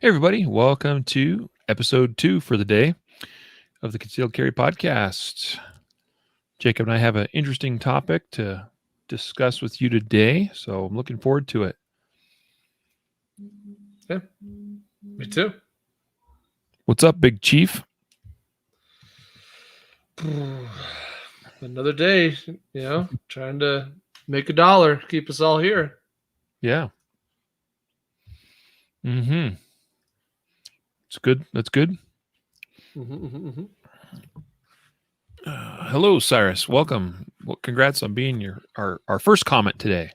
Hey, everybody. Welcome to episode 2 for the day of the Concealed Carry podcast. Jacob and I have an interesting topic to discuss with you today, so I'm looking forward to it. Yeah, me too. What's up, Big Chief? Another day, trying to make a dollar, keep us all here. Yeah. Mm-hmm. It's good. That's good. Hello, Cyrus. Welcome. Well, congrats on being our first comment today.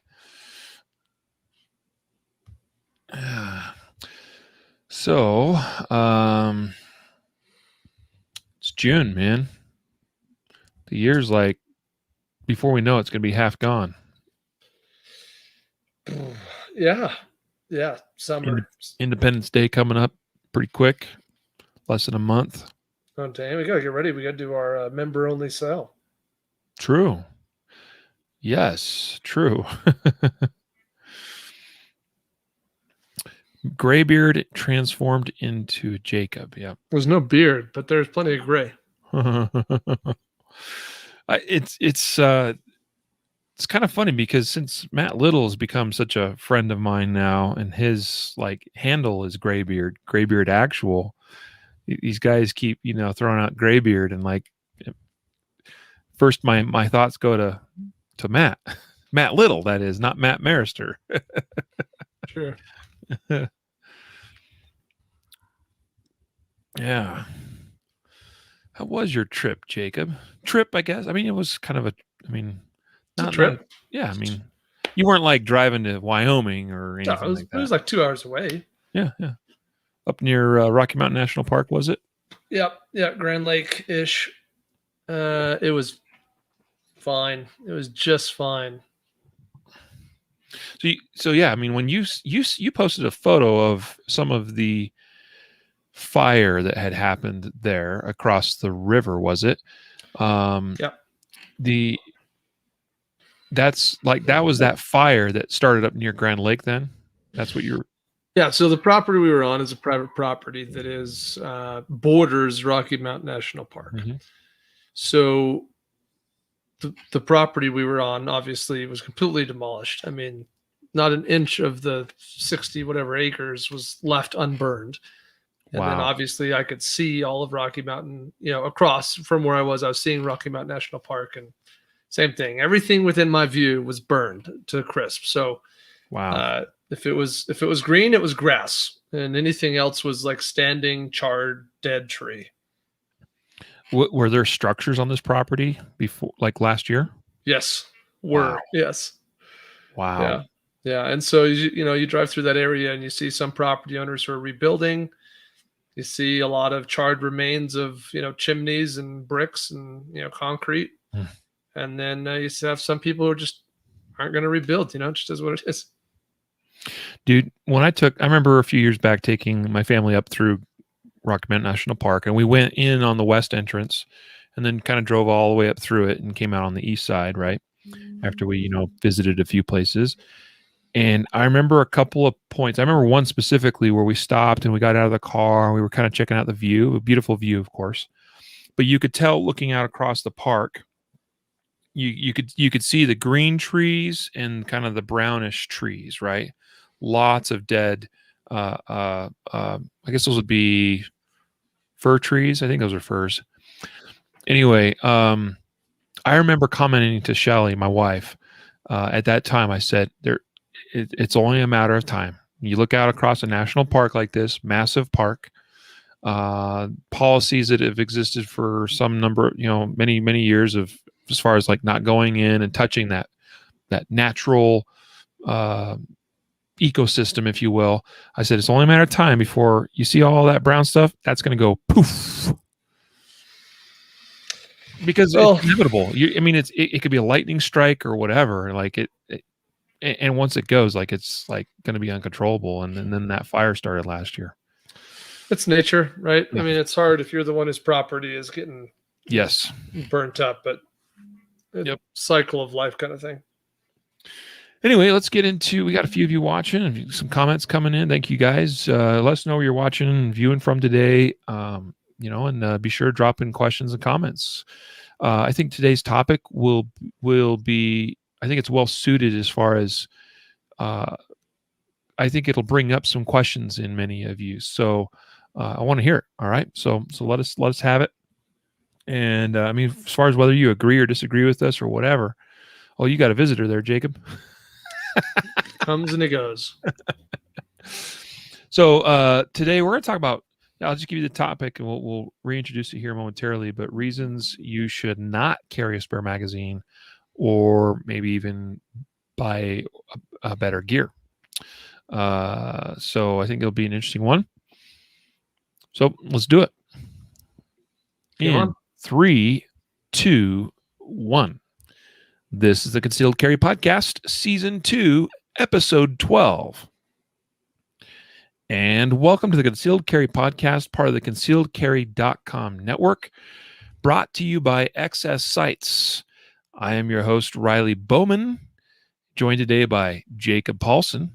So, it's June, man. The year's like, before we know it, it's going to be half gone. Yeah, summer. Independence Day coming up pretty quick, less than a month. Oh, damn, we got to get ready. We got to do our member-only sale. True. Yes, true. Graybeard transformed into Jacob. Yeah. There's no beard, but there's plenty of gray. It's kind of funny because since Matt Little has become such a friend of mine now, and his handle is Graybeard Actual. These guys keep throwing out Graybeard, and first my thoughts go to Matt Little, that is, not Matt Marister. Sure. Yeah. How was your trip, Jacob? I guess. I mean, it was kind of not a trip. Yeah, I mean, you weren't driving to Wyoming or anything like that. It was like 2 hours away. Yeah. Up near Rocky Mountain National Park, was it? Yep. Yeah, Grand Lake-ish. It was fine. It was just fine. So yeah, I mean, when you posted a photo of some of the fire that had happened there across the river, was it? Yeah. That was that fire that started up near Grand Lake. Then that's what you're. Yeah, so the property we were on is a private property that is borders Rocky Mountain National Park. Mm-hmm. So the property we were on obviously was completely demolished. I mean, not an inch of the 60 whatever acres was left unburned. And then obviously I could see all of Rocky Mountain, across from where I was seeing Rocky Mountain National Park, and same thing. Everything within my view was burned to crisp. So wow. If it was green, it was grass, and anything else was like standing, charred, dead tree. Were there structures on this property before, like last year? Yes. Were. Wow. Yes. Wow. Yeah. And so you drive through that area and you see some property owners who are rebuilding. You see a lot of charred remains of chimneys and bricks and concrete, and then you have some people who just aren't going to rebuild. Just is what it is. Dude, I remember a few years back taking my family up through Rocky Mountain National Park, and we went in on the west entrance and then kind of drove all the way up through it and came out on the east side, right? After we, visited a few places. And I remember a couple of points. I remember one specifically where we stopped and we got out of the car and we were kind of checking out the view, a beautiful view, of course. But you could tell looking out across the park, you could see the green trees and kind of the brownish trees, right? Lots of dead. I guess those would be fir trees. I think those are firs. Anyway, I remember commenting to Shelly, my wife, at that time. I said, it's only a matter of time. You look out across a national park like this, massive park, policies that have existed for some number, many, many years of, as far as not going in and touching that natural ecosystem, if you will. I said, it's only a matter of time before you see all that brown stuff. That's going to go poof. Because it's inevitable. It could be a lightning strike or whatever. And once it goes, it's going to be uncontrollable. And then that fire started last year. It's nature, right? Yeah. I mean, it's hard if you're the one whose property is getting yes burnt up, but it's a cycle of life kind of thing. Anyway, let's get into, we got a few of you watching and some comments coming in. Thank you guys. Let us know where you're watching and viewing from today. And be sure to drop in questions and comments. I think today's topic will be, I think it's well suited as far as, I think it'll bring up some questions in many of you. So I want to hear it. All right. So let us have it. And as far as whether you agree or disagree with us or whatever. Oh, you got a visitor there, Jacob. Comes and it goes. So today we're going to talk about, I'll just give you the topic and we'll reintroduce it here momentarily, but reasons you should not carry a spare magazine or maybe even buy a better gear. So I think it'll be an interesting one. So let's do it. In 3, 2, 1. This is the Concealed Carry Podcast, Season 2, Episode 12. And welcome to the Concealed Carry Podcast, part of the concealedcarry.com network, brought to you by XS Sites. I am your host, Riley Bowman, joined today by Jacob Paulsen,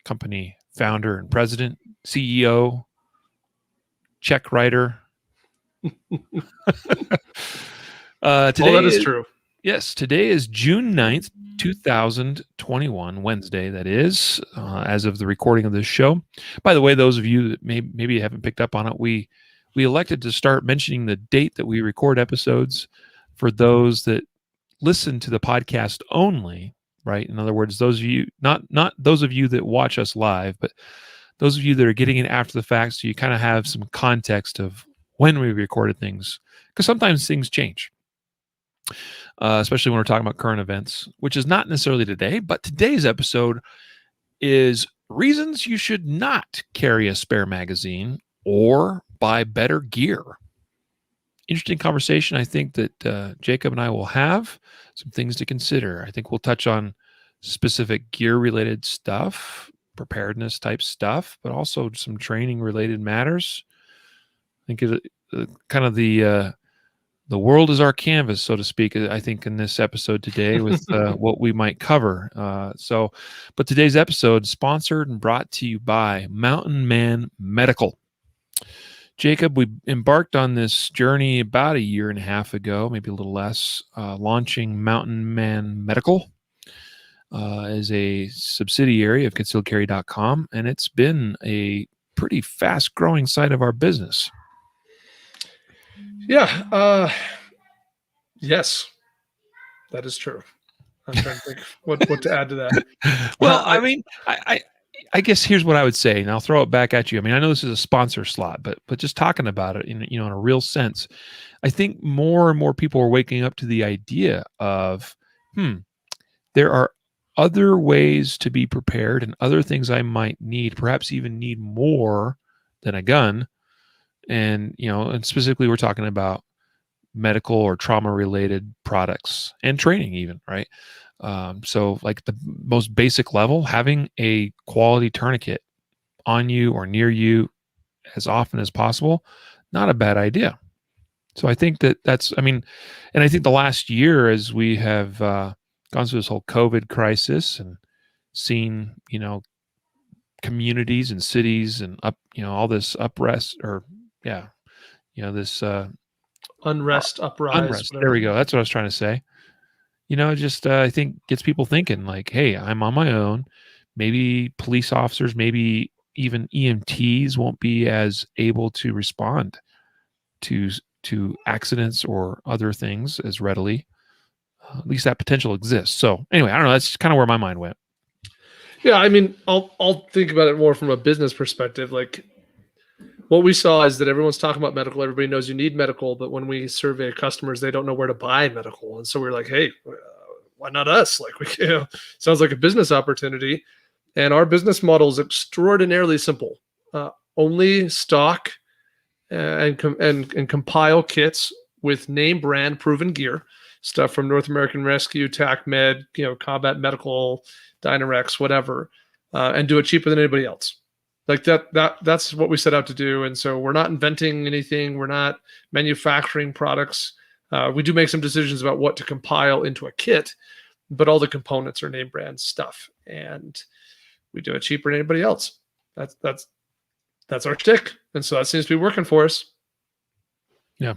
company founder and president, CEO, check writer. Today that is true. Yes, today is June 9th, 2021, Wednesday, that is, as of the recording of this show. By the way, those of you that maybe haven't picked up on it, we elected to start mentioning the date that we record episodes for those that listen to the podcast only, right? In other words, those of you, not those of you that watch us live, but those of you that are getting it after the fact, so you kind of have some context of when we recorded things, because sometimes things change. Especially when we're talking about current events, which is not necessarily today, but today's episode is reasons you should not carry a spare magazine or buy better gear. Interesting conversation. I think that Jacob and I will have some things to consider. I think we'll touch on specific gear related stuff, preparedness type stuff, but also some training related matters. I think kind of the world is our canvas, so to speak, I think, in this episode today with what we might cover. But today's episode is sponsored and brought to you by Mountain Man Medical. Jacob, we embarked on this journey about 1.5 years ago, maybe a little less, launching Mountain Man Medical as a subsidiary of concealedcarry.com, and it's been a pretty fast-growing side of our business. Yeah. Yes, that is true. I'm trying to think what to add to that. Well, I guess here's what I would say, and I'll throw it back at you. I know this is a sponsor slot, but just talking about it in a real sense, I think more and more people are waking up to the idea of, there are other ways to be prepared and other things I might need, perhaps even need more than a gun. And, and specifically we're talking about medical or trauma related products and training even, right? So like the most basic level, having a quality tourniquet on you or near you as often as possible, not a bad idea. So I think that's, and I think the last year as we have gone through this whole COVID crisis and seen, communities and cities and all this this unrest, uprise. Unrest. There we go. That's what I was trying to say. I think gets people thinking like, hey, I'm on my own. Maybe police officers, maybe even EMTs won't be as able to respond to accidents or other things as readily. At least that potential exists. So anyway, I don't know. That's kind of where my mind went. Yeah, I'll think about it more from a business perspective. Like, what we saw is that everyone's talking about medical. Everybody knows you need medical, but when we survey customers, they don't know where to buy medical. And so we're like, hey, why not us? Like, sounds like a business opportunity. And our business model is extraordinarily simple. Only stock and compile kits with name brand proven gear, stuff from North American Rescue, TACMed, Combat Medical, Dynarex, whatever, and do it cheaper than anybody else. Like that's what we set out to do. And so we're not inventing anything. We're not manufacturing products. We do make some decisions about what to compile into a kit, but all the components are name brand stuff, and we do it cheaper than anybody else. That's our shtick, and so that seems to be working for us. Yeah.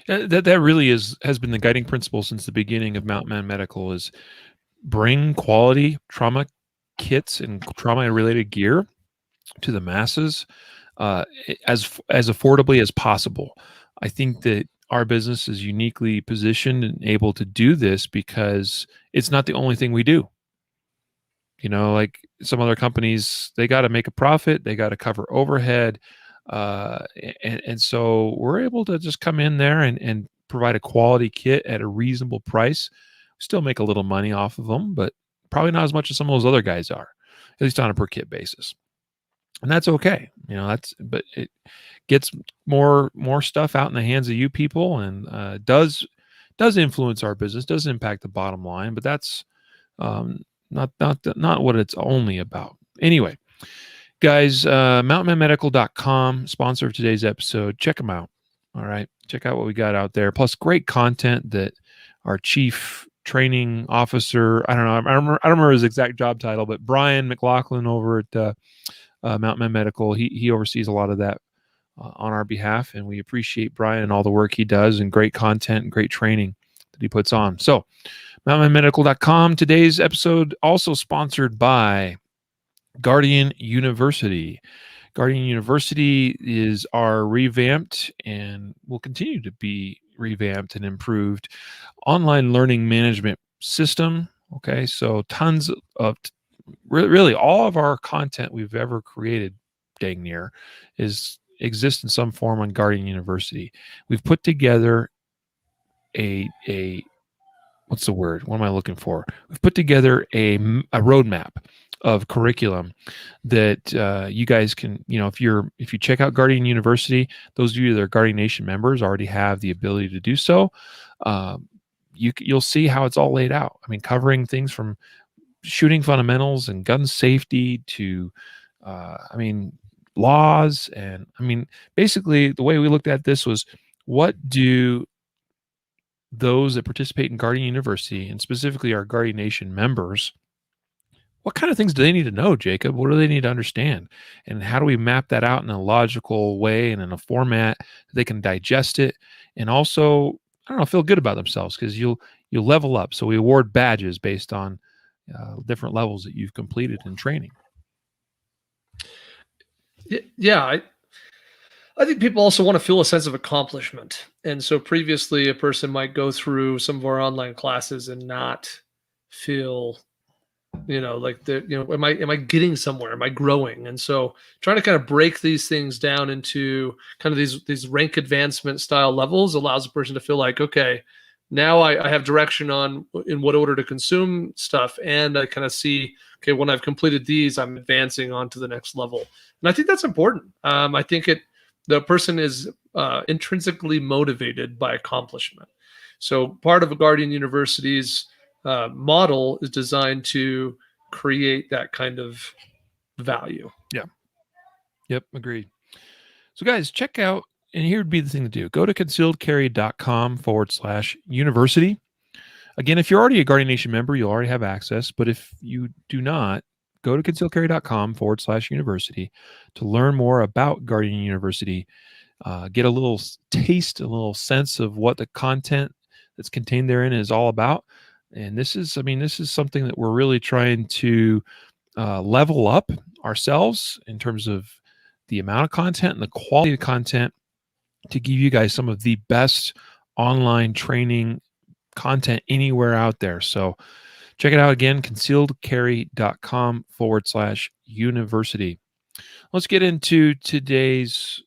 That really has been the guiding principle since the beginning of Mountain Man Medical, is bring quality trauma kits and trauma related gear to the masses as affordably as possible. I think that our business is uniquely positioned and able to do this because it's not the only thing we do. Like some other companies, they got to make a profit, they got to cover overhead, and so we're able to just come in there and provide a quality kit at a reasonable price. Still make a little money off of them, but probably not as much as some of those other guys are, at least on a per kit basis. And that's okay. But it gets more stuff out in the hands of you people, and does influence our business, does impact the bottom line, but that's not what it's only about. Anyway, guys, mountainmanmedical.com, sponsor of today's episode. Check them out. All right, check out what we got out there. Plus, great content that our chief training officer, I don't remember his exact job title, but Brian McLaughlin over at Mountain Man Medical, he oversees a lot of that on our behalf, and we appreciate Brian and all the work he does, and great content and great training that he puts on. So, mountainmanmedical.com. Today's episode also sponsored by Guardian University. Guardian University is our revamped and will continue to be revamped and improved online learning management system. Okay, so tons of really all of our content we've ever created, dang near, exists in some form on Guardian University. We've put together a what's the word? What am I looking for? We've put together a roadmap of curriculum that you guys can, if you check out Guardian University, those of you that are Guardian Nation members already have the ability to do so. You'll see how it's all laid out. I mean, covering things from shooting fundamentals and gun safety to, laws. And basically the way we looked at this was, what do those that participate in Guardian University, and specifically our Guardian Nation members, what kind of things do they need to know, Jacob? What do they need to understand? And how do we map that out in a logical way and in a format that they can digest it and also, feel good about themselves, because you'll level up. So we award badges based on different levels that you've completed in training. Yeah, I think people also want to feel a sense of accomplishment. And so previously a person might go through some of our online classes and not feel, like am I getting somewhere? Am I growing? And so trying to kind of break these things down into kind of these rank advancement style levels allows a person to feel like, okay, now I have direction on in what order to consume stuff. And I kind of see, okay, when I've completed these, I'm advancing on to the next level. And I think that's important. I think the person is intrinsically motivated by accomplishment. So part of a Guardian University's model is designed to create that kind of value. Yeah. Yep. Agreed. So guys, check out, and here would be the thing to do. Go to concealedcarry.com/university. Again, if you're already a Guardian Nation member, you'll already have access. But if you do not, go to concealedcarry.com/university to learn more about Guardian University. Get a little taste, a little sense of what the content that's contained therein is all about. And this is something that we're really trying to level up ourselves in terms of the amount of content and the quality of content, to give you guys some of the best online training content anywhere out there. So check it out again, concealedcarry.com/university. Let's get into today's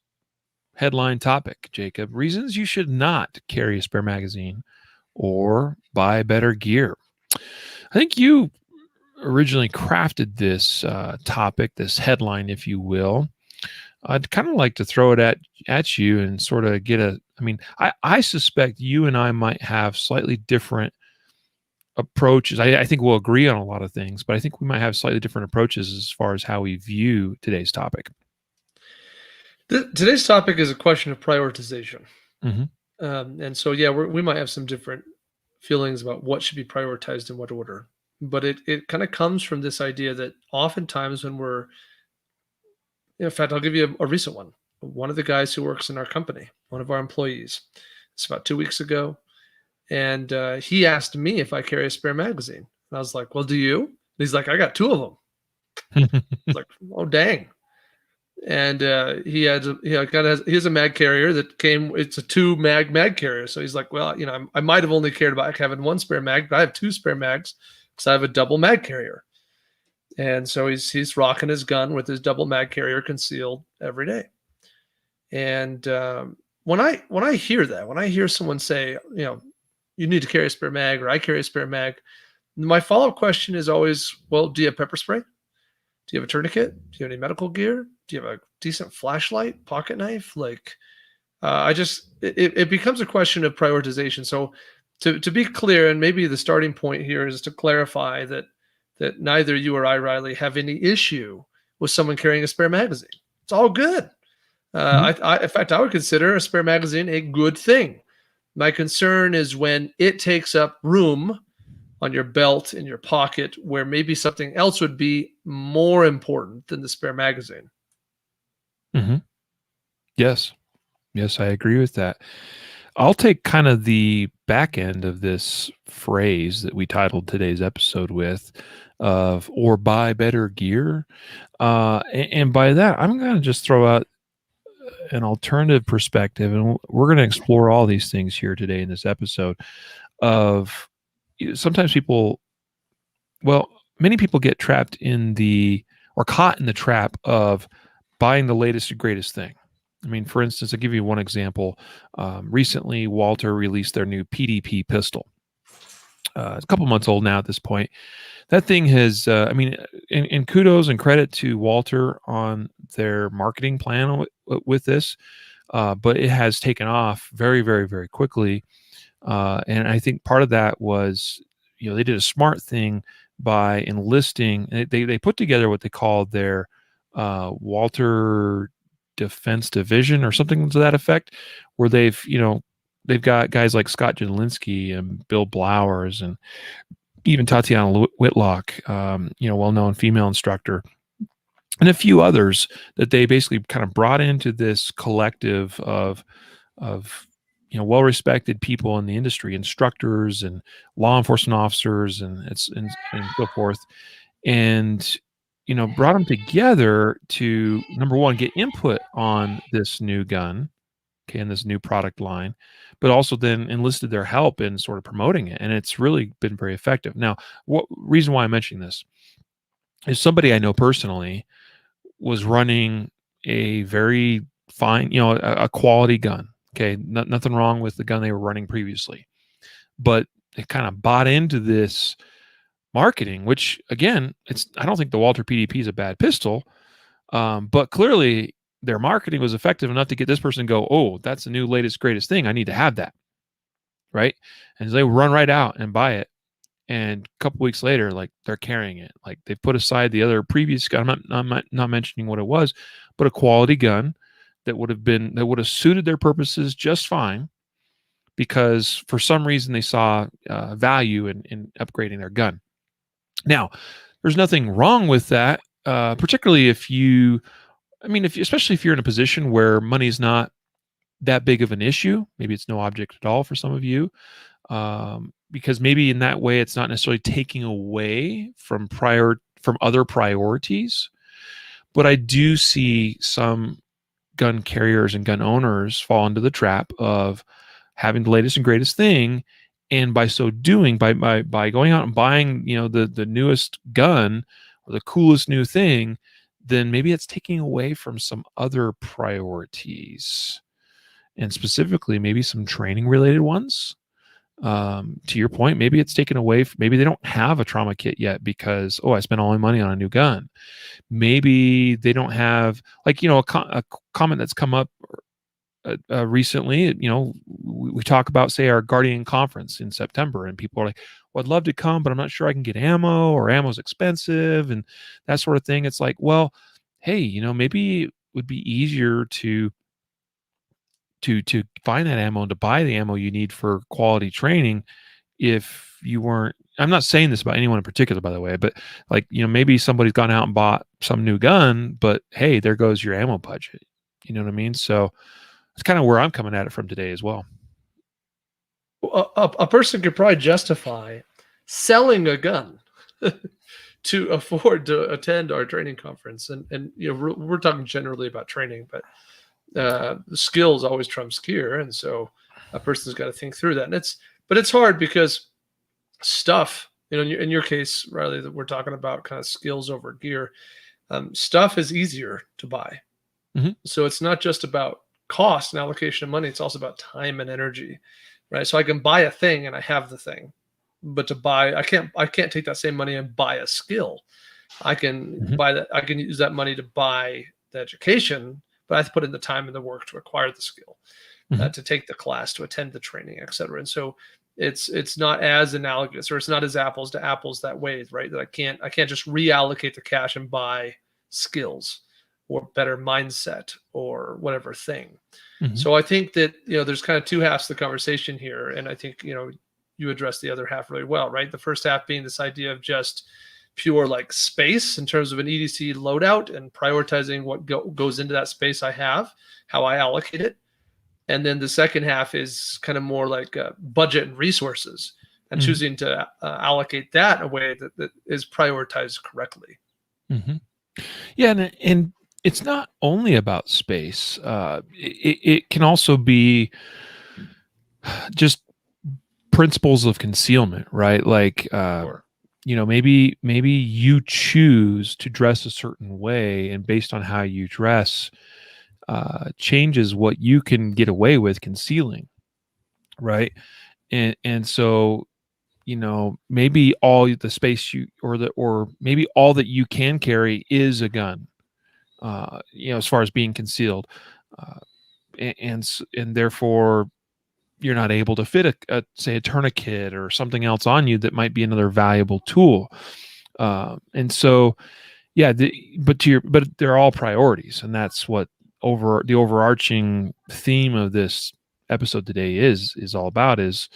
headline topic, Jacob. Reasons you should not carry a spare magazine or buy better gear. I think you originally crafted this topic, this headline, if you will. I'd kind of like to throw it at you and sort of get I suspect you and I might have slightly different approaches. I think we'll agree on a lot of things, but I think we might have slightly different approaches as far as how we view today's topic. Today's topic is a question of prioritization. Mm-hmm. And so, yeah, we might have some different feelings about what should be prioritized in what order. But it kind of comes from this idea that oftentimes when we're, in fact, I'll give you a recent one. One of the guys who works in our company, one of our employees, it's about 2 weeks ago, and he asked me if I carry a spare magazine. And I was like, "Well, do you?" And he's like, "I got two of them." I was like, "Oh, dang!" And he has a mag carrier that came. It's a two mag carrier. So he's like, "Well, I might have only cared about having one spare mag, but I have two spare mags because I have a double mag carrier." And so he's rocking his gun with his double mag carrier concealed every day. And when I hear that, when I hear someone say, you need to carry a spare mag, or I carry a spare mag, my follow up question is always, well, do you have pepper spray? Do you have a tourniquet? Do you have any medical gear? Do you have a decent flashlight, pocket knife? Like, it becomes a question of prioritization. So to be clear, and maybe the starting point here is to clarify that neither you or I, Riley, have any issue with someone carrying a spare magazine. It's all good. In fact, I would consider a spare magazine a good thing. My concern is when it takes up room on your belt, in your pocket, where maybe something else would be more important than the spare magazine. Mm-hmm. Yes. Yes, I agree with that. I'll take kind of the back end of this phrase that we titled today's episode with, of or buy better gear. And by that, I'm going to just throw out an alternative perspective, and we're going to explore all these things here today in this episode. Of sometimes people, well, many people get trapped or caught in the trap of buying the latest and greatest thing. I mean, for instance, I'll give you one example. Recently, Walter released their new PDP pistol. It's a couple months old now at this point. That thing has, and kudos and credit to Walter on their marketing plan with this, but it has taken off very, very, very quickly. And I think part of that was, they did a smart thing by enlisting. They put together what they called their Walter Defense Division or something to that effect, where they've got guys like Scott Jelinski and Bill Blowers and even Tatiana Whitlock, well-known female instructor, and a few others that they basically kind of brought into this collective of well-respected people in the industry, instructors and law enforcement officers, and so forth, and brought them together to, number one, get input on this new gun, okay, and this new product line, but also then enlisted their help in sort of promoting it, and it's really been very effective. Now, what reason why I'm mentioning this is somebody I know personally was running a very fine, a quality gun. Okay, nothing wrong with the gun they were running previously, but they kind of bought into this marketing, which again, I don't think the Walter PDP is a bad pistol, but clearly their marketing was effective enough to get this person to go, oh, that's the new latest greatest thing. I need to have that, right? And they run right out and buy it. And a couple weeks later, like, they're carrying it. Like, they put aside the other previous gun. I'm not mentioning what it was, but a quality gun that would have suited their purposes just fine, because for some reason they saw value in upgrading their gun. Now, there's nothing wrong with that, particularly especially if you're in a position where money's not that big of an issue. Maybe it's no object at all for some of you. Because maybe in that way, it's not necessarily taking away from other priorities. But I do see some gun carriers and gun owners fall into the trap of having the latest and greatest thing, and by so doing, by going out and buying, the newest gun or the coolest new thing, then maybe it's taking away from some other priorities, and specifically maybe some training related ones. To your point, maybe it's taken away. Maybe they don't have a trauma kit yet because, I spent all my money on a new gun. Maybe they don't have, like, a comment that's come up recently. We talk about, say, our Guardian conference in September, and people are like, well, I'd love to come, but I'm not sure I can get ammo, or ammo's expensive, and that sort of thing. It's like, well, hey, maybe it would be easier to find that ammo and to buy the ammo you need for quality training if you weren't, I'm not saying this about anyone in particular, by the way, but like, maybe somebody's gone out and bought some new gun, but hey, there goes your ammo budget. You know what I mean? So it's kind of where I'm coming at it from today as well. A person could probably justify selling a gun to afford to attend our training conference, and we're talking generally about training, but skills always trumps gear, and so a person's got to think through that. And it's hard because stuff, in your case, Riley, that we're talking about kind of skills over gear. Stuff is easier to buy, so it's not just about cost and allocation of money; it's also about time and energy, right? So I can buy a thing and I have the thing, but to buy, I can't take that same money and buy a skill. I can buy that. I can use that money to buy the education, but I have to put in the time and the work to acquire the skill, to take the class, to attend the training, etc. And so it's not as analogous, or it's not as apples to apples that way, right? That I can't just reallocate the cash and buy skills or better mindset or whatever thing. So I think that there's kind of two halves of the conversation here, and I think you addressed the other half really well, right? The first half being this idea of just pure like space in terms of an EDC loadout and prioritizing what goes into that space I have, how I allocate it. And then the second half is kind of more like budget and resources, and choosing to allocate that in a way that is prioritized correctly. Yeah, and it's not only about space. It can also be just principles of concealment, right? Like, Sure. maybe you choose to dress a certain way, and based on how you dress, changes what you can get away with concealing, right? And so maybe all the space you or maybe all that you can carry is a gun, as far as being concealed, uh, and therefore you're not able to fit say a tourniquet or something else on you that might be another valuable tool. And so, yeah, but they're all priorities, and that's what the overarching theme of this episode today is all about is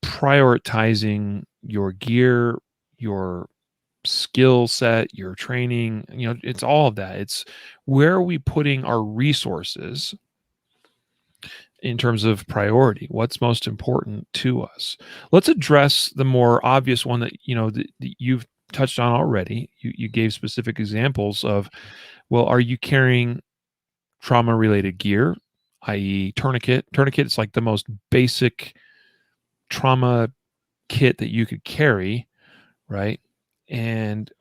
prioritizing your gear, your skill set, your training. It's all of that. It's where are we putting our resources in terms of priority? What's most important to us? Let's address the more obvious one that that you've touched on already. You gave specific examples of, well, are you carrying trauma related gear, i.e. tourniquet? Tourniquet is like the most basic trauma kit that you could carry, right? And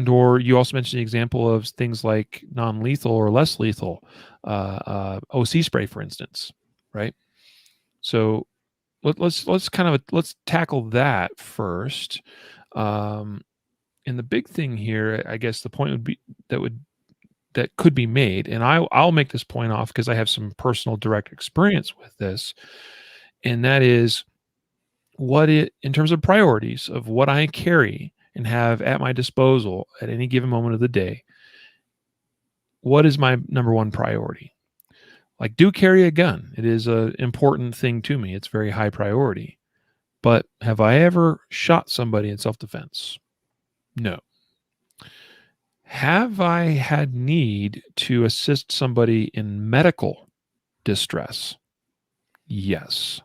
or you also mentioned the example of things like non-lethal or less lethal, OC spray, for instance, right? So let's tackle that first. And the big thing here, I guess, the point would be that could be made, and I'll make this point off because I have some personal direct experience with this, and that is in terms of priorities of what I carry and have at my disposal at any given moment of the day, what is my number one priority? Like, do carry a gun. It is an important thing to me. It's very high priority. But have I ever shot somebody in self-defense? No. Have I had need to assist somebody in medical distress? Yes.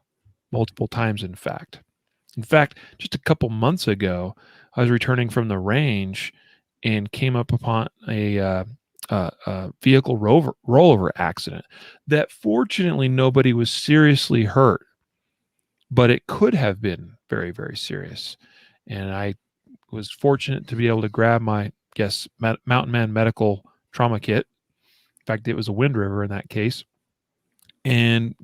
Multiple times, in fact. In fact, just a couple months ago, I was returning from the range and came up upon a vehicle rollover accident that fortunately nobody was seriously hurt, but it could have been very, very serious. And I was fortunate to be able to grab my Mountain Man medical trauma kit. In fact, it was a Wind River in that case, and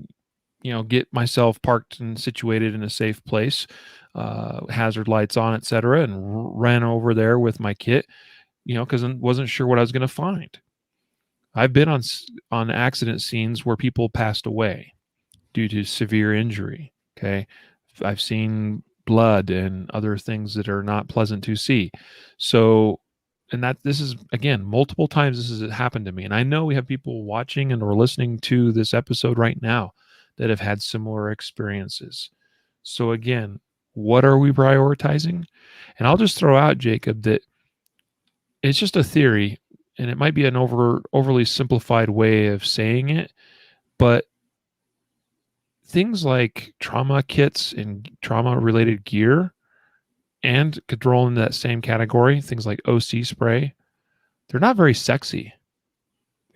get myself parked and situated in a safe place, hazard lights on, etc., and ran over there with my kit, because I wasn't sure what I was going to find. I've been on accident scenes where people passed away due to severe injury. Okay, I've seen blood and other things that are not pleasant to see. So, and this is, again, multiple times this has happened to me, and I know we have people watching and or listening to this episode right now that have had similar experiences. So again, What are we prioritizing? And I'll just throw out, Jacob, that it's just a theory, and it might be an overly simplified way of saying it, but things like trauma kits and trauma related gear, and could roll into that same category, things like OC spray, they're not very sexy.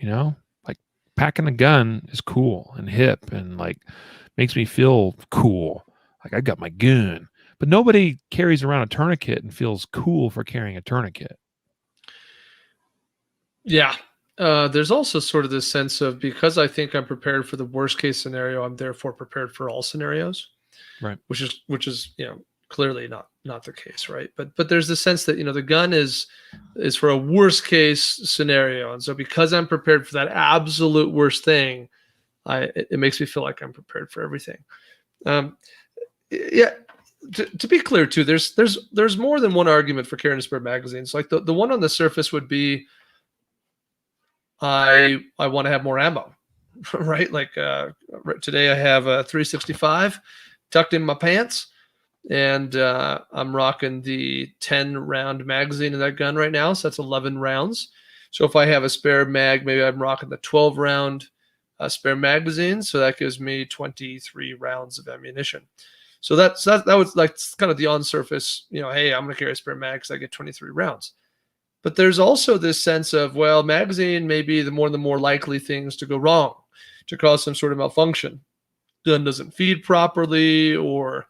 Like packing a gun is cool and hip and like makes me feel cool. Like I got my gun. But nobody carries around a tourniquet and feels cool for carrying a tourniquet. Yeah. There's also sort of this sense of, because I think I'm prepared for the worst case scenario, I'm therefore prepared for all scenarios. Right. Which is clearly not the case, right? But there's the sense that the gun is for a worst case scenario, and so because I'm prepared for that absolute worst thing, it makes me feel like I'm prepared for everything. Yeah. To be clear too, there's more than one argument for carrying a spare magazine. So like the one on the surface would be, I want to have more ammo, right? Like today I have a 365 tucked in my pants, and I'm rocking the 10 round magazine in that gun right now. So that's 11 rounds. So if I have a spare mag, maybe I'm rocking the 12 round spare magazine. So that gives me 23 rounds of ammunition. So that was like kind of the on surface, hey, I'm going to carry a spare mag because I get 23 rounds. But there's also this sense of, well, magazine may be the more likely things to go wrong, to cause some sort of malfunction. Gun doesn't feed properly or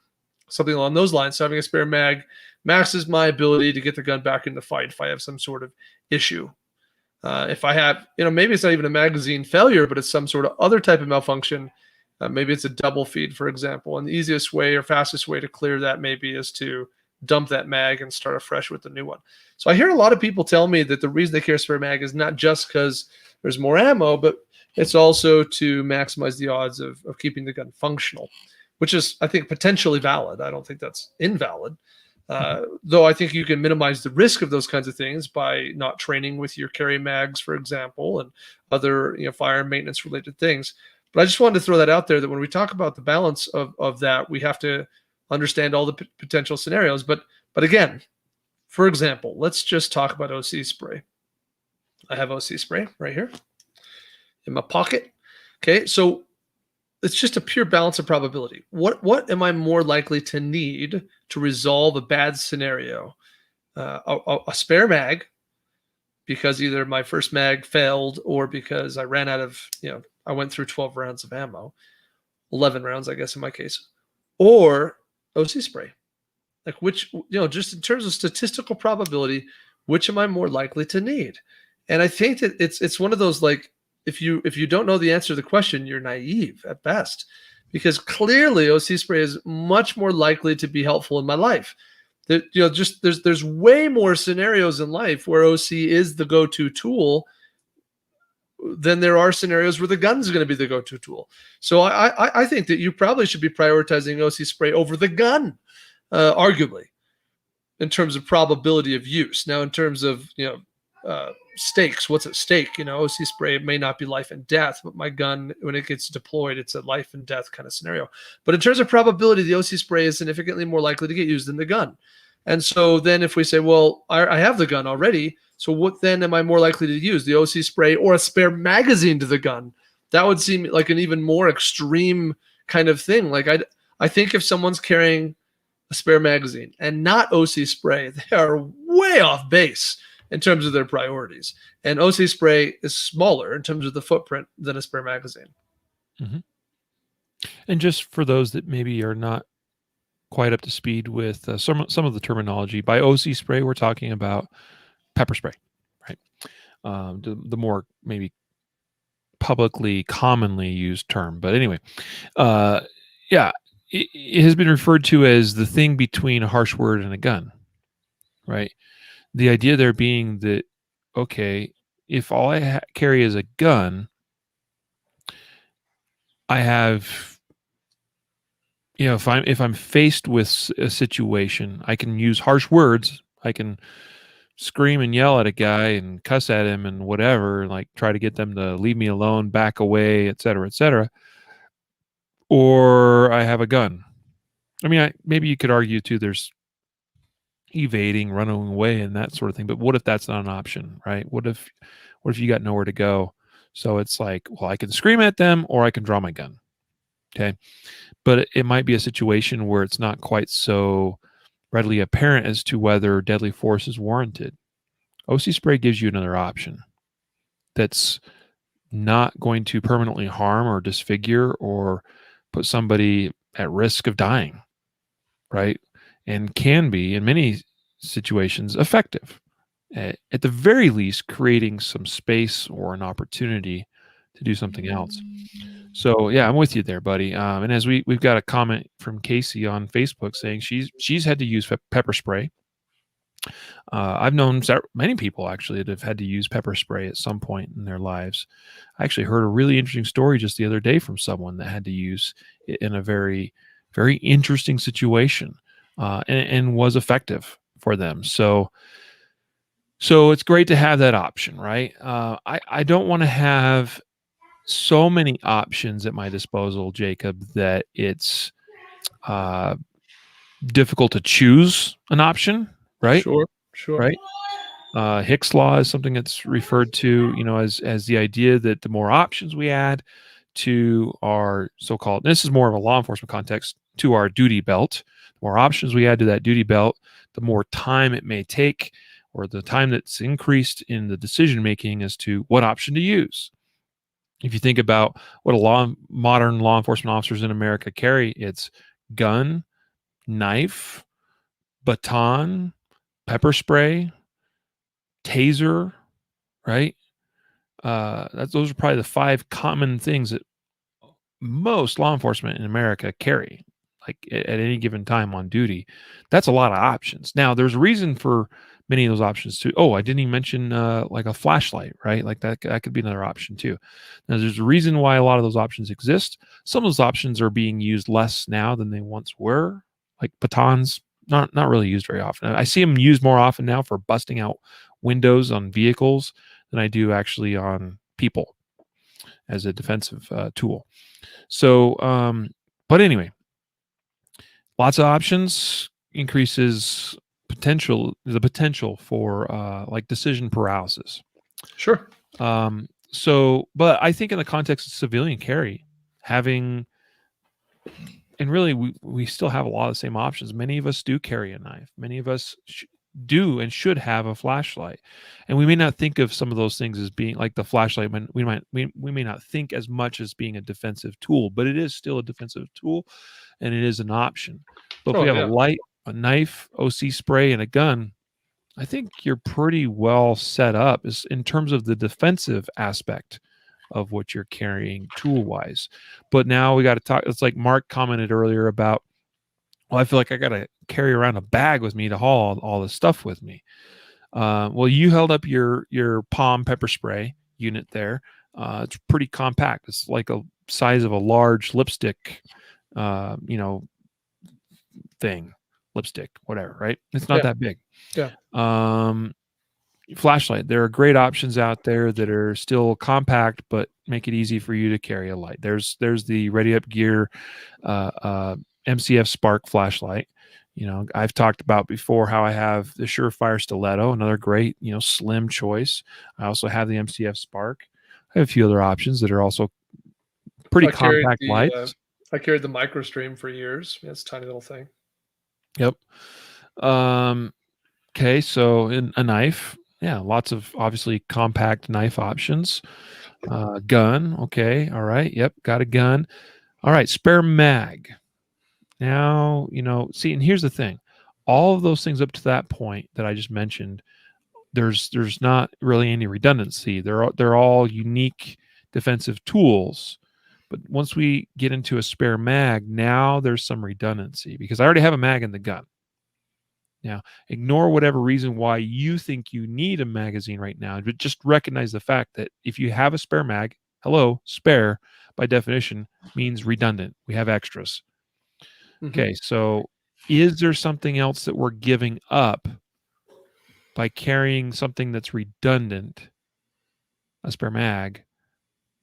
something along those lines. So having a spare mag maxes my ability to get the gun back in the fight if I have some sort of issue. If I have, maybe it's not even a magazine failure, but it's some sort of other type of malfunction. Maybe it's a double feed, for example. And the easiest way or fastest way to clear that maybe is to dump that mag and start afresh with the new one. So I hear a lot of people tell me that the reason they carry a spare mag is not just because there's more ammo, but it's also to maximize the odds of keeping the gun functional, which is, I think, potentially valid. I don't think that's invalid. Though I think you can minimize the risk of those kinds of things by not training with your carry mags, for example, and other firearm maintenance related things. But I just wanted to throw that out there, that when we talk about the balance of that, we have to understand all the potential scenarios. But again, for example, let's just talk about OC spray. I have OC spray right here in my pocket. Okay, so it's just a pure balance of probability. What am I more likely to need to resolve a bad scenario? A spare mag, because either my first mag failed or because I ran out of, I went through 12 rounds of ammo, 11 rounds, I guess, in my case, or OC spray. Like which, just in terms of statistical probability, which am I more likely to need? And I think that it's one of those, like, if you don't know the answer to the question, you're naive at best, because clearly OC spray is much more likely to be helpful in my life. That just there's way more scenarios in life where OC is the go-to tool than there are scenarios where the gun's going to be the go-to tool. So I think that you probably should be prioritizing OC spray over the gun, arguably, in terms of probability of use. Now, in terms of stakes, what's at stake? OC spray may not be life and death, but my gun, when it gets deployed, it's a life and death kind of scenario. But in terms of probability, the OC spray is significantly more likely to get used than the gun. And so then if we say, well, I have the gun already, so what then am I more likely to use, the OC spray or a spare magazine to the gun? That would seem like an even more extreme kind of thing. Like I think if someone's carrying a spare magazine and not OC spray, they are way off base in terms of their priorities. And OC spray is smaller in terms of the footprint than a spare magazine. Mm-hmm. And just for those that maybe are not quite up to speed with some of the terminology, by OC spray, we're talking about pepper spray, right? The more maybe publicly commonly used term. But anyway, yeah, it has been referred to as the thing between a harsh word and a gun, right? The idea there being that, okay, if all I carry is a gun, I have, if I'm faced with a situation, I can use harsh words. I can scream and yell at a guy and cuss at him and whatever, like try to get them to leave me alone, back away, et cetera, or I have a gun. I mean, maybe you could argue too. There's evading, running away, and that sort of thing. But what if that's not an option, right? What if you got nowhere to go? So it's like, well, I can scream at them or I can draw my gun. Okay. But it might be a situation where it's not quite so readily apparent as to whether deadly force is warranted. OC spray gives you another option that's not going to permanently harm or disfigure or put somebody at risk of dying, right? And can be, in many situations, effective. At the very least, creating some space or an opportunity to do something else. So yeah, I'm with you there, buddy. And as we've got a comment from Casey on Facebook saying she's had to use pepper spray. I've known many people actually that have had to use pepper spray at some point in their lives. I actually heard a really interesting story just the other day from someone that had to use it in a very, very interesting situation, and was effective for them. So it's great to have that option, right? I don't want to have so many options at my disposal, Jacob, that it's difficult to choose an option, right? Sure, sure. Right. Hick's law is something that's referred to, as the idea that the more options we add to our so-called, this is more of a law enforcement context, to our duty belt, the more options we add to that duty belt, the more time it may take, or the time that's increased in the decision making as to what option to use. If you think about what modern law enforcement officers in America carry, it's gun, knife, baton, pepper spray, taser, right? Those are probably the 5 common things that most law enforcement in America carry, like at any given time on duty. That's a lot of options. Now, there's a reason for many of those options too. Oh, I didn't even mention like a flashlight, right? Like that could be another option too. Now, there's a reason why a lot of those options exist. Some of those options are being used less now than they once were, like batons. Not really used very often. I see them used more often now for busting out windows on vehicles than I do actually on people as a defensive tool. So, but anyway, lots of options increases the potential for like decision paralysis. Sure. But I think in the context of civilian carry, having, and really we still have a lot of the same options. Many of us do carry a knife. Many of us do and should have a flashlight, and we may not think of some of those things as being like the flashlight. When we may not think as much as being a defensive tool, but it is still a defensive tool, and it is an option. But if we have a light, a knife, OC spray, and a gun, I think you're pretty well set up in terms of the defensive aspect of what you're carrying tool wise. But now we got to talk. It's like Mark commented earlier about, well, I feel like I got to carry around a bag with me to haul all this stuff with me. Well, you held up your palm pepper spray unit there. It's pretty compact. It's like a size of a large lipstick, thing, lipstick, whatever, right? It's not that big. Yeah. Flashlight. There are great options out there that are still compact, but make it easy for you to carry a light. There's the Ready Up Gear MCF Spark flashlight. I've talked about before how I have the Surefire Stiletto, another great, slim choice. I also have the MCF Spark. I have a few other options that are also pretty compact lights. I carried the MicroStream for years. It's a tiny little thing. Yep. Okay, so in a knife, lots of obviously compact knife options. Gun, okay, all right, yep, got a gun. All right, spare mag. Now, see, and here's the thing. All of those things up to that point that I just mentioned, there's not really any redundancy. They're all unique defensive tools. But once we get into a spare mag, now there's some redundancy because I already have a mag in the gun. Now, ignore whatever reason why you think you need a magazine right now, but just recognize the fact that if you have a spare mag, spare by definition means redundant. We have extras. Okay, so is there something else that we're giving up by carrying something that's redundant, a spare mag?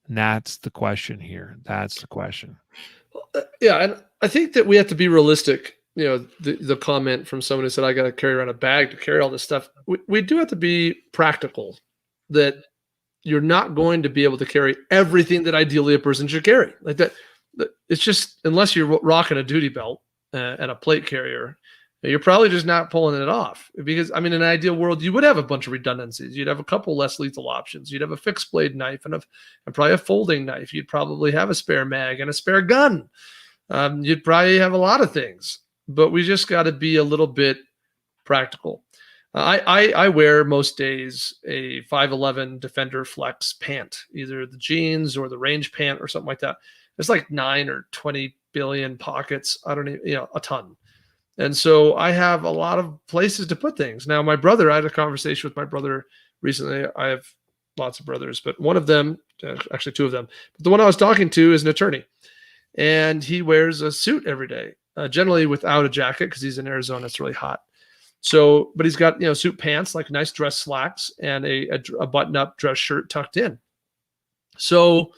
And that's the question here. That's the question. Yeah, and I think that we have to be realistic the comment from someone who said, I got to carry around a bag to carry all this stuff. We do have to be practical, that you're not going to be able to carry everything that ideally a person should carry. Like that, it's just, unless you're rocking a duty belt and a plate carrier, you're probably just not pulling it off. Because, I mean, in an ideal world, you would have a bunch of redundancies. You'd have a couple less lethal options. You'd have a fixed blade knife and probably a folding knife. You'd probably have a spare mag and a spare gun. You'd probably have a lot of things, but we just got to be a little bit practical. I wear most days a 511 Defender Flex pant, either the jeans or the range pant or something like that. There's like 9 or 20 billion pockets. I don't even, a ton. And so I have a lot of places to put things. Now, my brother, I had a conversation with my brother recently. I have lots of brothers, but one of them, actually 2 of them, but the one I was talking to is an attorney, and he wears a suit every day, generally without a jacket because he's in Arizona. It's really hot. So, but he's got, suit pants, like nice dress slacks, and a button-up dress shirt tucked in. So,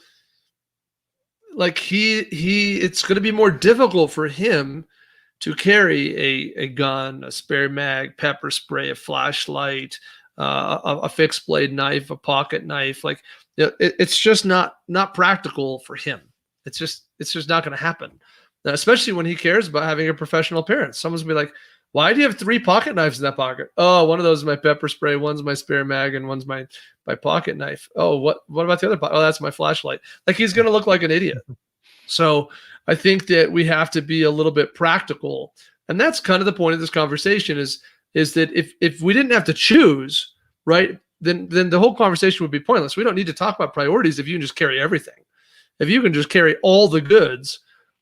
like it's going to be more difficult for him to carry a gun, a spare mag, pepper spray, a flashlight, a fixed blade knife, a pocket knife. Like, it's just not practical for him. It's just not going to happen. Now, especially when he cares about having a professional appearance. Someone's gonna be like, why do you have 3 pocket knives in that pocket? Oh, one of those is my pepper spray, one's my spare mag, and one's my pocket knife. Oh, what about the other pocket? Oh, that's my flashlight. Like, he's going to look like an idiot. So I think that we have to be a little bit practical. And that's kind of the point of this conversation is that if we didn't have to choose, right, then the whole conversation would be pointless. We don't need to talk about priorities if you can just carry everything. If you can just carry all the goods,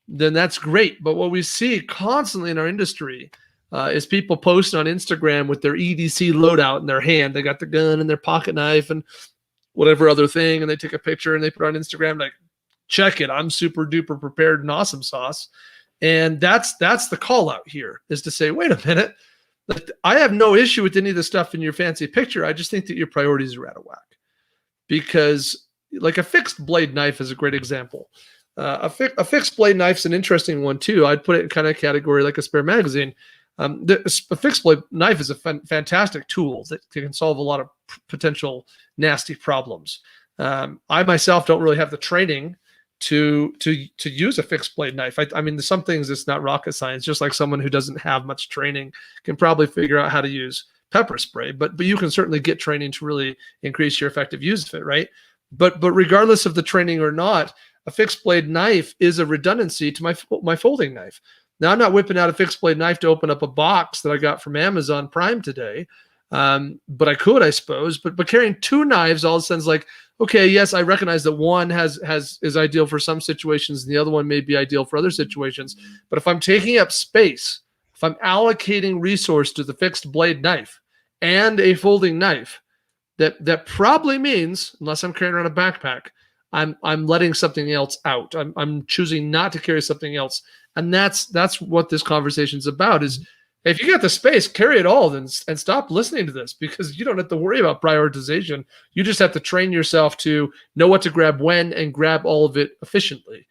then that's great. But what we see constantly in our industry is people posting on Instagram with their EDC loadout in their hand. They got the gun and their pocket knife and whatever other thing, and they take a picture and they put it on Instagram like, check it, I'm super duper prepared and awesome sauce. And that's the call out here, is to say, wait a minute, I have no issue with any of the stuff in your fancy picture. I just think that your priorities are out of whack. Because like a fixed blade knife is a great example. A fixed blade knife's an interesting one too. I'd put it in kind of category like a spare magazine. A fixed blade knife is a fantastic tool that can solve a lot of potential nasty problems. I myself don't really have the training to use a fixed blade knife. I mean, there's some things it's not rocket science. Just like someone who doesn't have much training can probably figure out how to use pepper spray, but you can certainly get training to really increase your effective use of it, right? But regardless of the training or not, a fixed blade knife is a redundancy to my folding knife. Now, I'm not whipping out a fixed blade knife to open up a box that I got from Amazon Prime today, but I could, I suppose. But carrying 2 knives all of a sudden is like, okay, yes, I recognize that one is ideal for some situations, and the other one may be ideal for other situations. But if I'm taking up space, if I'm allocating resource to the fixed blade knife and a folding knife, that probably means, unless I'm carrying around a backpack, I'm letting something else out. I'm choosing not to carry something else, and that's what this conversation is about. Is if you got the space, carry it all, and stop listening to this, because you don't have to worry about prioritization. You just have to train yourself to know what to grab when and grab all of it efficiently.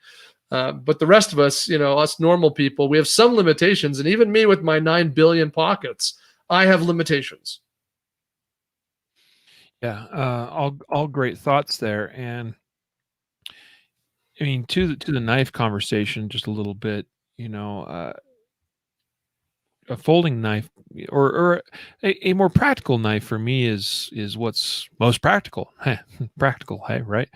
But the rest of us, us normal people, we have some limitations, and even me with my 9 billion pockets, I have limitations. Yeah, all great thoughts there. And I mean, to the knife conversation, just a little bit, a folding knife or a more practical knife for me is what's most practical. Practical, hey, right?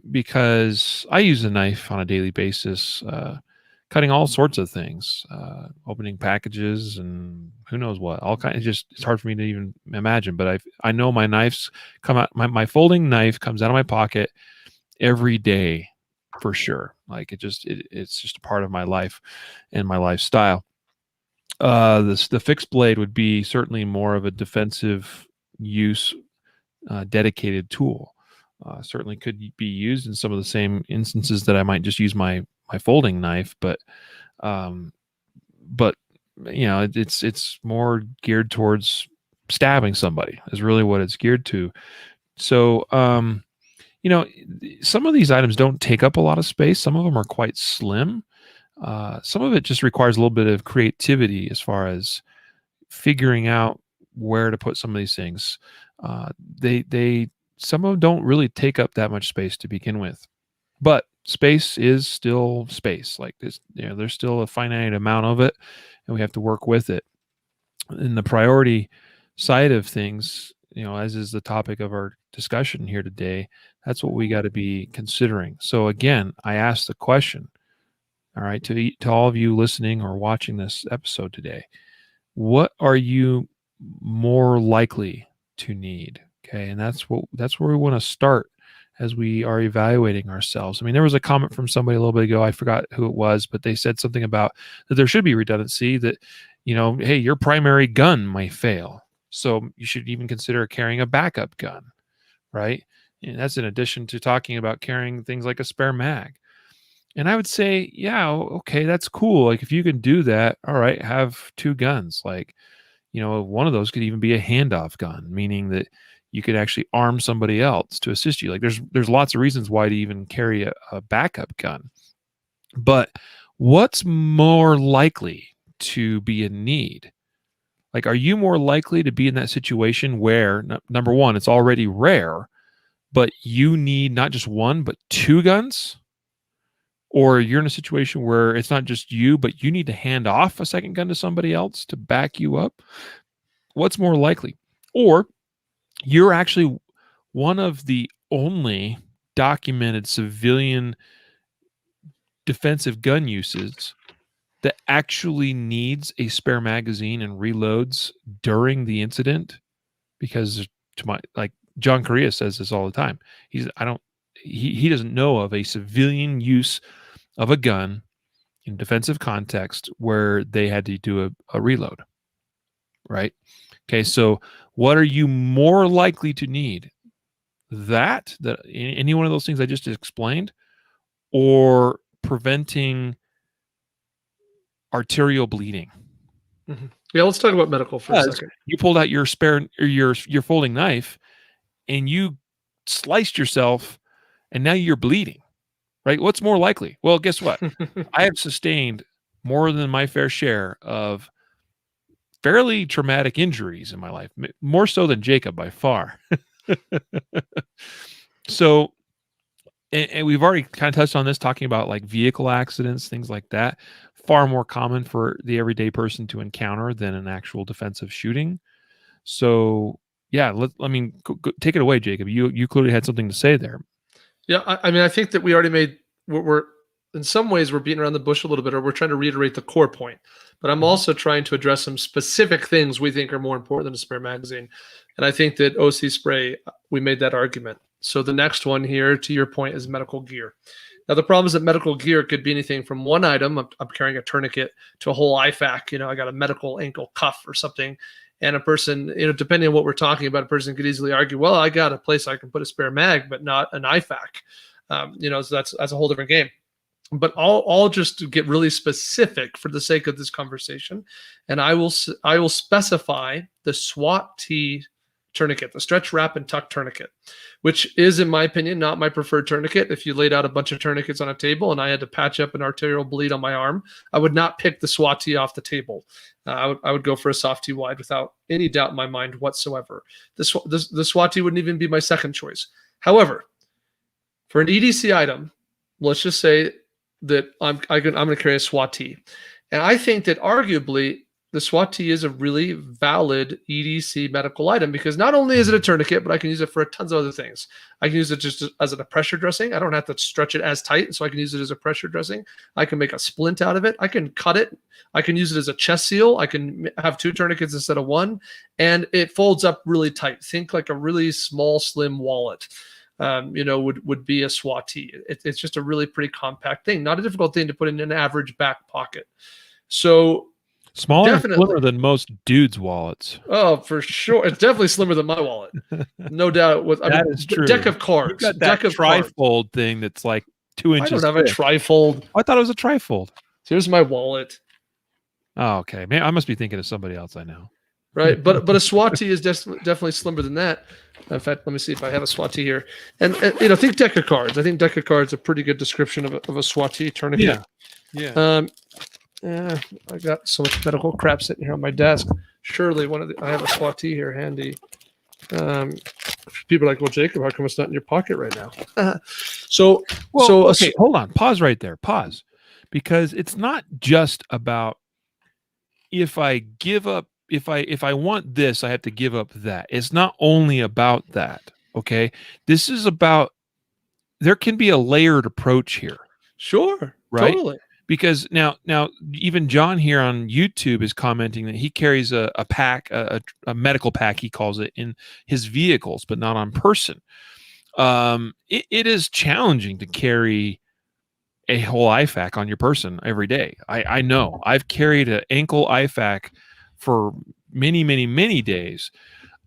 Because I use a knife on a daily basis, cutting all sorts of things, opening packages and who knows what, all kinds. It's hard for me to even imagine, but I know my knives come out. My folding knife comes out of my pocket every day for sure. Like it's just a part of my life and my lifestyle. The fixed blade would be certainly more of a defensive use, dedicated tool. Certainly could be used in some of the same instances that I might just use my folding knife, but it's more geared towards stabbing somebody is really what it's geared to. So some of these items don't take up a lot of space. Some of them are quite slim. Some of it just requires a little bit of creativity as far as figuring out where to put some of these things. They some of them don't really take up that much space to begin with, but space is still space. Like this, there's still a finite amount of it, and we have to work with it. In the priority side of things, as is the topic of our discussion here today, that's what we got to be considering. So again, I asked the question, all right, to all of you listening or watching this episode today, what are you more likely to need? Okay, and that's where we want to start as we are evaluating ourselves. I mean, there was a comment from somebody a little bit ago, I forgot who it was, but they said something about that there should be redundancy, that hey, your primary gun might fail, so you should even consider carrying a backup gun, right? And that's in addition to talking about carrying things like a spare mag. And I would say, yeah, okay, that's cool. Like if you can do that, all right, have two guns. Like, one of those could even be a handoff gun, meaning that you could actually arm somebody else to assist you. Like there's lots of reasons why to even carry a backup gun. But what's more likely to be in need? Like, are you more likely to be in that situation where, number one, it's already rare, but you need not just one, but two guns? Or you're in a situation where it's not just you, but you need to hand off a second gun to somebody else to back you up? What's more likely? Or you're actually one of the only documented civilian defensive gun uses that actually needs a spare magazine and reloads during the incident, because like John Correa says this all the time. He doesn't know of a civilian use of a gun in defensive context where they had to do a reload, right? Okay, so what are you more likely to need? That any one of those things I just explained, or preventing arterial bleeding? Mm-hmm. Yeah, let's talk about medical for a second. You pulled out your spare or your folding knife and you sliced yourself and now you're bleeding, right? What's more likely? Well, guess what? I have sustained more than my fair share of fairly traumatic injuries in my life, more so than Jacob by far. So, and we've already kind of touched on this, talking about like vehicle accidents, things like that, far more common for the everyday person to encounter than an actual defensive shooting. So yeah, take it away, Jacob. You clearly had something to say there. Yeah, I mean, I think that we already made, we're in some ways we're beating around the bush a little bit, or we're trying to reiterate the core point. But I'm also trying to address some specific things we think are more important than a spare magazine. And I think that OC spray, we made that argument. So the next one here, to your point, is medical gear. Now, the problem is that medical gear could be anything from one item, I'm carrying a tourniquet, to a whole IFAC. I got a medical ankle cuff or something. And a person, depending on what we're talking about, a person could easily argue, well, I got a place I can put a spare mag, but not an IFAC. So that's a whole different game. But I'll just get really specific for the sake of this conversation, and I will specify the SWAT T tourniquet, the stretch, wrap, and tuck tourniquet, which is, in my opinion, not my preferred tourniquet. If you laid out a bunch of tourniquets on a table and I had to patch up an arterial bleed on my arm, I would not pick the SWAT T off the table. I would go for a soft T wide without any doubt in my mind whatsoever. The SWAT T wouldn't even be my second choice. However, for an EDC item, let's just say that I'm going to carry a SWAT T. And I think that arguably the SWAT T is a really valid EDC medical item, because not only is it a tourniquet, but I can use it for tons of other things. I can use it just as a pressure dressing. I don't have to stretch it as tight, so I can use it as a pressure dressing. I can make a splint out of it. I can cut it. I can use it as a chest seal. I can have two tourniquets instead of one, and it folds up really tight. Think like a really small, slim wallet. Would be a SWAT T. It's just a really pretty compact thing, not a difficult thing to put in an average back pocket. So smaller and slimmer than most dudes' wallets. Oh, for sure. It's definitely slimmer than my wallet. No doubt. That is true. Deck of cards. You've got that trifold thing that's like 2 inches. I don't have a trifold. I thought it was a trifold. Here's my wallet. Oh, okay. Man, I must be thinking of somebody else I know. Right. But a SWAT T is definitely slimmer than that. In fact, let me see if I have a SWAT here. And you know, think deck of cards. I think deck of cards is a pretty good description of a SWAT tourniquet. Yeah. I got so much medical crap sitting here on my desk. Surely I have a SWAT here handy. People are like, well, Jacob, how come it's not in your pocket right now? Okay, hold on. Pause right there. Pause. Because it's not just about if I give up, if I want this, I have to give up that. It's not only about that. Okay. This is about, there can be a layered approach here. Sure. Right. Totally. Because now even John here on YouTube is commenting that he carries a pack, a medical pack, he calls it, in his vehicles, but not on person. It is challenging to carry a whole IFAK on your person every day. I know. I've carried an ankle IFAK for many days.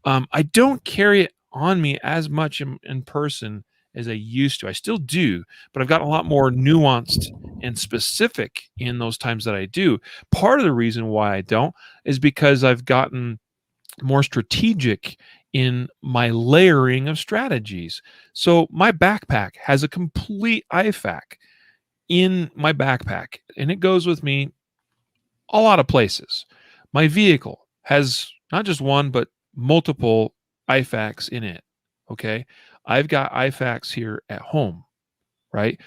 I don't carry it on me as much in person as I used to. I still do, but I've gotten a lot more nuanced and specific in those times that I do. Part of the reason why I don't is because I've gotten more strategic in my layering of strategies. So my backpack has a complete IFAK in my backpack, and it goes with me a lot of places. My vehicle has not just one, but multiple IFAKs in it. Okay. I've got IFAKs here at home, right?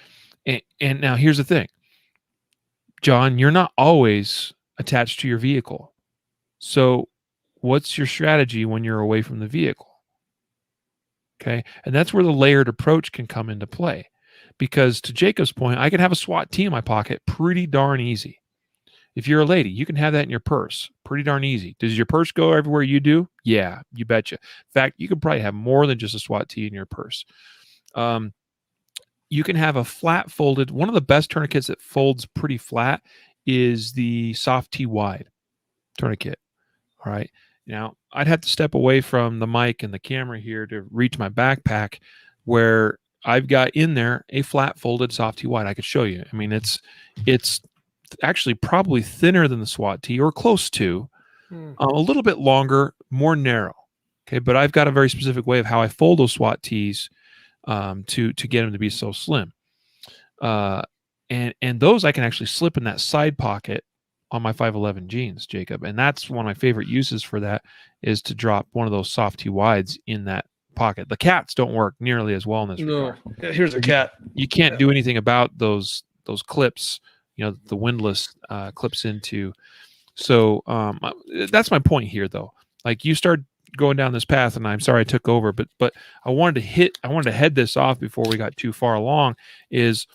And now here's the thing, John, you're not always attached to your vehicle. So what's your strategy when you're away from the vehicle? Okay. And that's where the layered approach can come into play. Because to Jacob's point, I can have a SWAT in my pocket pretty darn easy. If you're a lady, you can have that in your purse. Pretty darn easy. Does your purse go everywhere you do? Yeah, you betcha. In fact, you could probably have more than just a SWAT in your purse. You can have a flat folded. One of the best tourniquets that folds pretty flat is the soft T wide tourniquet. All right. Now, I'd have to step away from the mic and the camera here to reach my backpack, where I've got in there a flat folded soft T wide. I could show you. I mean, it's actually probably thinner than the SWAT T, or close to, a little bit longer, more narrow. Okay, but I've got a very specific way of how I fold those SWAT Ts to get them to be so slim. And those I can actually slip in that side pocket on my 511 jeans, Jacob. And that's one of my favorite uses for that, is to drop one of those soft T wides in that pocket. The cats don't work nearly as well in this regard. Yeah, here's a cat. You can't do anything about those clips, you know, the windlass clips into. So that's my point here, though. Like, you start going down this path, and I'm sorry I took over, but I wanted to head this off before we got too far along. Is,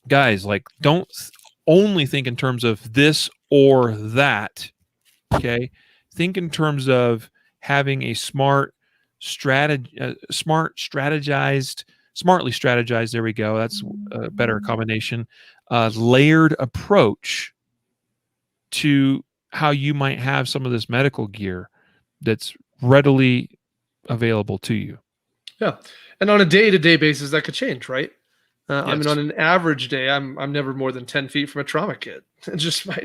guys, like, don't only think in terms of this or that. Okay, think in terms of having a smartly strategized. There we go. That's a better combination. Layered approach to how you might have some of this medical gear that's readily available to you. Yeah, and on a day-to-day basis, that could change, right? Yes. I mean, on an average day, I'm never more than 10 feet from a trauma kit. It's just my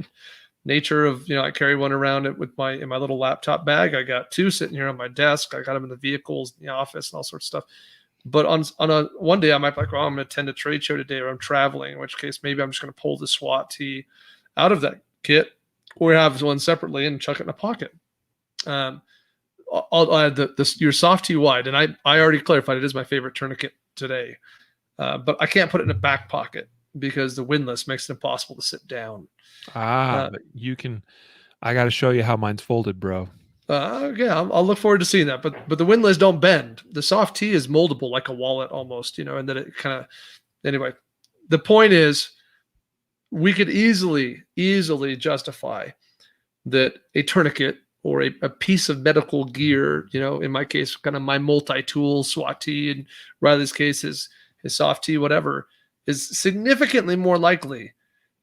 nature of, I carry one around it in my little laptop bag. I got two sitting here on my desk. I got them in the vehicles, in the office, and all sorts of stuff. But on one day, I might be like, I'm going to attend a trade show today, or I'm traveling, in which case maybe I'm just going to pull the SWAT T out of that kit, or have one separately and chuck it in a pocket. I'll add your soft T wide, and I already clarified it is my favorite tourniquet today. But I can't put it in a back pocket because the windlass makes it impossible to sit down. But you can. I got to show you how mine's folded, bro. Yeah, I'll look forward to seeing that. But the windlass don't bend. The soft T is moldable like a wallet almost, and then it kind of. Anyway, the point is, we could easily justify that a tourniquet or a piece of medical gear, in my case, kind of my multi-tool SWAT T, and Riley's case is his soft T, whatever, is significantly more likely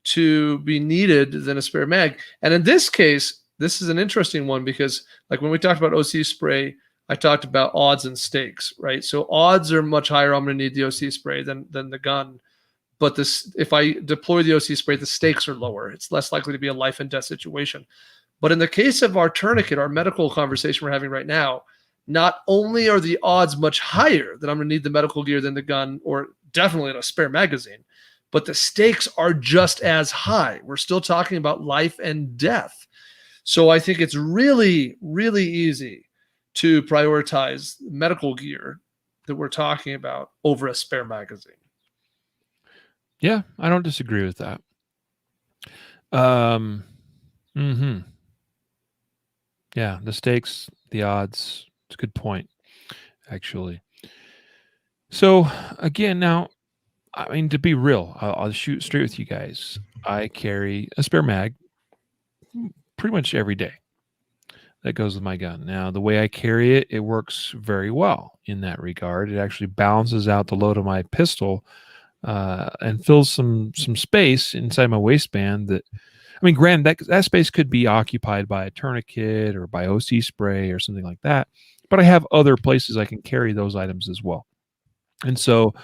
to be needed than a spare mag. And in this case, this is an interesting one because, like, when we talked about OC spray, I talked about odds and stakes, right? So odds are much higher. I'm going to need the OC spray than the gun. But if I deploy the OC spray, the stakes are lower. It's less likely to be a life and death situation. But in the case of our tourniquet, our medical conversation we're having right now, not only are the odds much higher that I'm going to need the medical gear than the gun, or definitely in a spare magazine, but the stakes are just as high. We're still talking about life and death. So I think it's really, really easy to prioritize medical gear that we're talking about over a spare magazine. Yeah, I don't disagree with that. Yeah, the stakes, the odds. It's a good point, actually. So again, now, I mean, to be real, I'll shoot straight with you guys. I carry a spare mag pretty much every day. That goes with my gun. Now, the way I carry it, it works very well in that regard. It actually balances out the load of my pistol and fills some space inside my waistband. That, I mean, granted, that space could be occupied by a tourniquet or by OC spray or something like that. But I have other places I can carry those items as well. And so,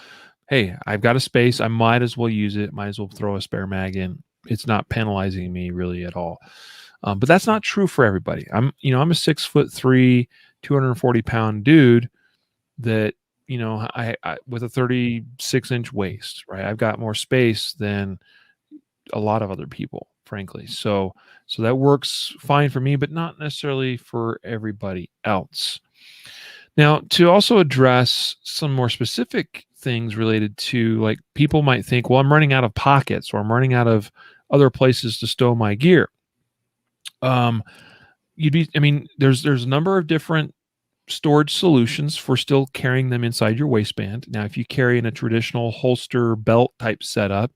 hey, I've got a space. I might as well use it. Might as well throw a spare mag in. It's not penalizing me really at all. But that's not true for everybody. I'm a 6'3", 240-pound dude that, I with a 36-inch waist, right? I've got more space than a lot of other people, frankly. So that works fine for me, but not necessarily for everybody else. Now, to also address some more specific things related to, like, people might think, well, I'm running out of pockets or I'm running out of other places to stow my gear. There's a number of different storage solutions for still carrying them inside your waistband. Now, if you carry in a traditional holster belt type setup,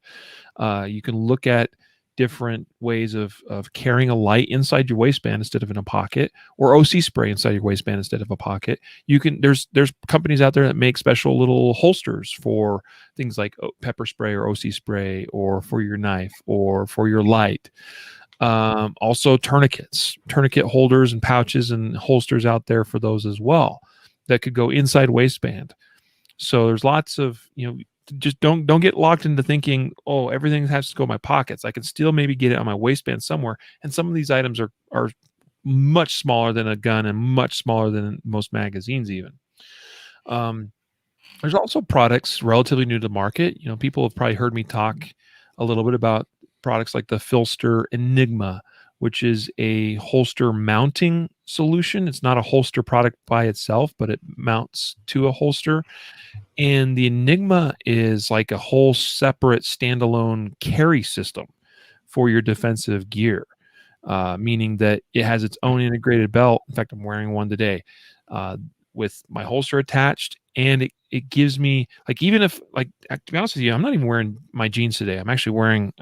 you can look at different ways of carrying a light inside your waistband instead of in a pocket, or OC spray inside your waistband instead of a pocket. There's companies out there that make special little holsters for things like pepper spray or OC spray, or for your knife or for your light. Also tourniquet holders and pouches and holsters out there for those as well, that could go inside waistband. So there's lots of, just don't get locked into thinking, oh, everything has to go in my pockets. I can still maybe get it on my waistband somewhere. And some of these items are much smaller than a gun and much smaller than most magazines even. There's also products relatively new to the market. People have probably heard me talk a little bit about products like the Filster Enigma, which is a holster mounting solution. It's not a holster product by itself, but it mounts to a holster. And the Enigma is like a whole separate standalone carry system for your defensive gear, meaning that it has its own integrated belt. In fact, I'm wearing one today with my holster attached. And it gives me, like, even if, like, to be honest with you, I'm not even wearing my jeans today. I'm actually wearing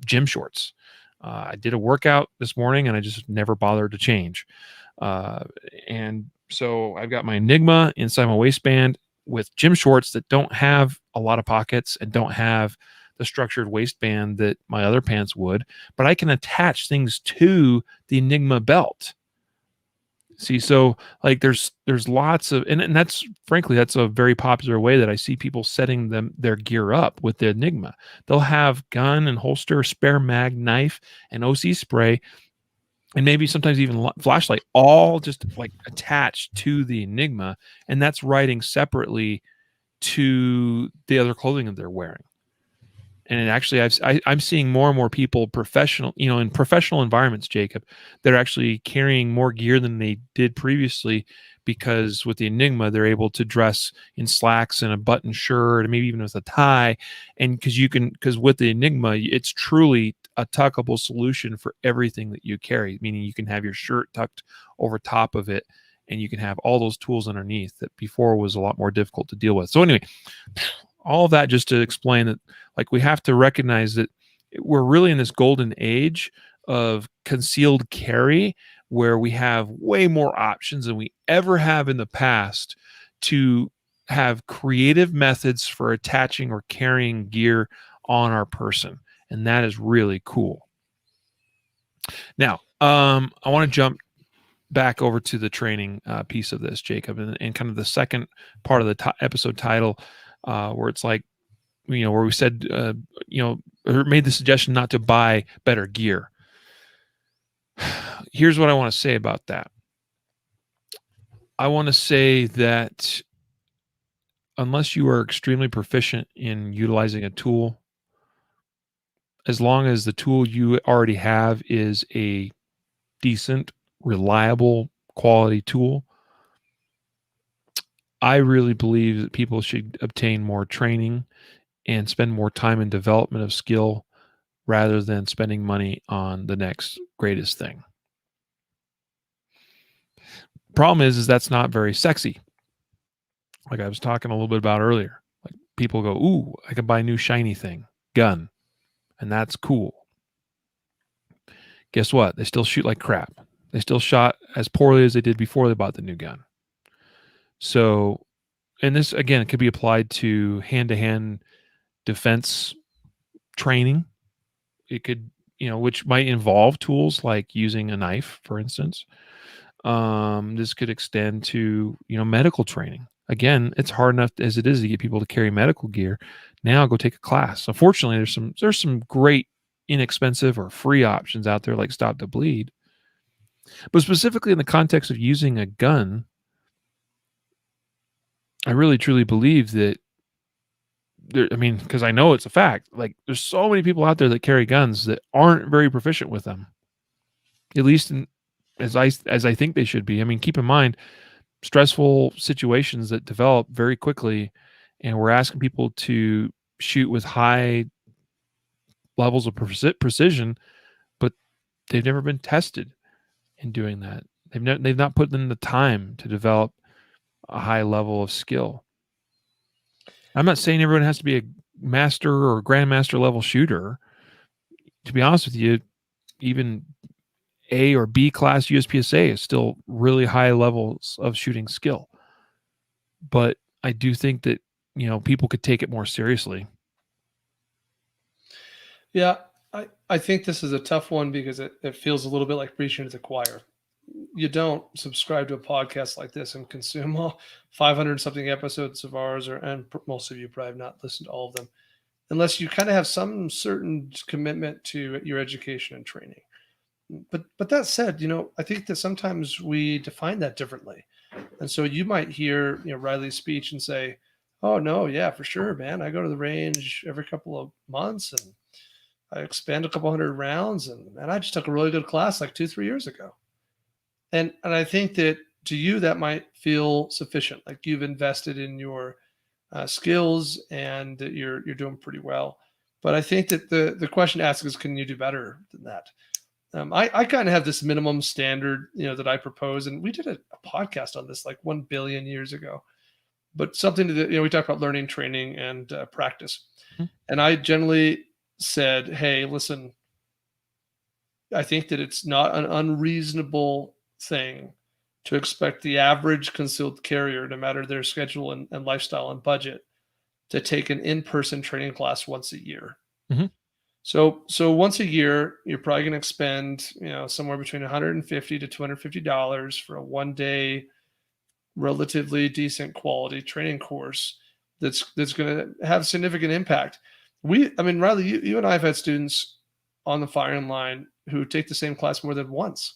gym shorts. I did a workout this morning and I just never bothered to change. And so I've got my Enigma inside my waistband with gym shorts that don't have a lot of pockets and don't have the structured waistband that my other pants would, but I can attach things to the Enigma belt. See, so, like, there's lots of, and that's, frankly, that's a very popular way that I see people setting their gear up with the Enigma. They'll have gun and holster, spare mag, knife, and OC spray, and maybe sometimes even flashlight, all just like attached to the Enigma, and that's riding separately to the other clothing that they're wearing. And actually, I'm seeing more and more people, in professional environments, Jacob, they're actually carrying more gear than they did previously, because with the Enigma, they're able to dress in slacks and a button shirt, and maybe even with a tie. And because with the Enigma, it's truly a tuckable solution for everything that you carry, meaning you can have your shirt tucked over top of it, and you can have all those tools underneath that before was a lot more difficult to deal with. So anyway, all of that just to explain that, like, we have to recognize that we're really in this golden age of concealed carry, where we have way more options than we ever have in the past to have creative methods for attaching or carrying gear on our person. And that is really cool. Now, I want to jump back over to the training piece of this, Jacob, and kind of the second part of the episode title, where it's like, where we said, or made the suggestion not to buy better gear. Here's what I want to say about that. I want to say that unless you are extremely proficient in utilizing a tool, as long as the tool you already have is a decent, reliable, quality tool, I really believe that people should obtain more training and spend more time in development of skill rather than spending money on the next greatest thing. Problem is that's not very sexy. Like I was talking a little bit about earlier. Like people go, "Ooh, I can buy a new shiny thing, gun," and that's cool. Guess what? They still shoot like crap. They still shot as poorly as they did before they bought the new gun. So, and this again could be applied to hand-to-hand defense training. It could, which might involve tools like using a knife, for instance. This could extend to, medical training. Again, it's hard enough as it is to get people to carry medical gear. Now go take a class. Unfortunately, there's some great inexpensive or free options out there like Stop the Bleed. But specifically in the context of using a gun, I really truly believe that because I know it's a fact. Like there's so many people out there that carry guns that aren't very proficient with them. At least as I think they should be. I mean, keep in mind stressful situations that develop very quickly, and we're asking people to shoot with high levels of precision, but they've never been tested in doing that. They've not put in the time to develop a high level of skill. I'm not saying everyone has to be a master or grandmaster level shooter. To be honest with you, even A or B class USPSA is still really high levels of shooting skill. But I do think that, people could take it more seriously. Yeah, I think this is a tough one because it feels a little bit like preaching to the choir. You don't subscribe to a podcast like this and consume all 500 something episodes of ours, and most of you probably have not listened to all of them, unless you kind of have some certain commitment to your education and training. But that said, I think that sometimes we define that differently. And so you might hear, Riley's speech and say, "Oh no, yeah, for sure, man. I go to the range every couple of months and I expand a couple hundred rounds, and I just took a really good class like 2, 3 years ago." And I think that to you that might feel sufficient, like you've invested in your skills and that you're doing pretty well. But I think that the question to ask is, can you do better than that? I kind of have this minimum standard, that I propose, and we did a podcast on this like 1 billion years ago. But something that we talked about learning, training, and practice, and I generally said, "Hey, listen, I think that it's not an unreasonable thing to expect the average concealed carrier, no matter their schedule and lifestyle and budget, to take an in-person training class once a year." Mhm. So once a year, you're probably going to expend, somewhere between $150 to $250 for a 1 day, relatively decent quality training course that's going to have significant impact. Riley, you and I have had students on the firing line who take the same class more than once.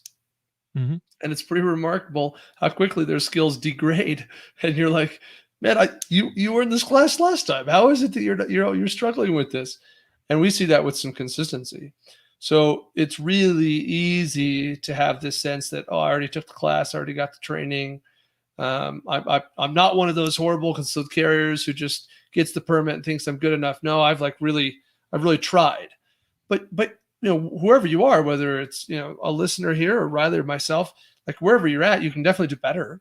Mhm. And it's pretty remarkable how quickly their skills degrade. And you're like, "Man, you were in this class last time. How is it that you're struggling with this?" And we see that with some consistency. So it's really easy to have this sense that, "Oh, I already took the class, I already got the training. I'm not one of those horrible concealed carriers who just gets the permit and thinks I'm good enough. No, I've really tried." But whoever you are, whether it's a listener here or Riley or myself, like wherever you're at, you can definitely do better.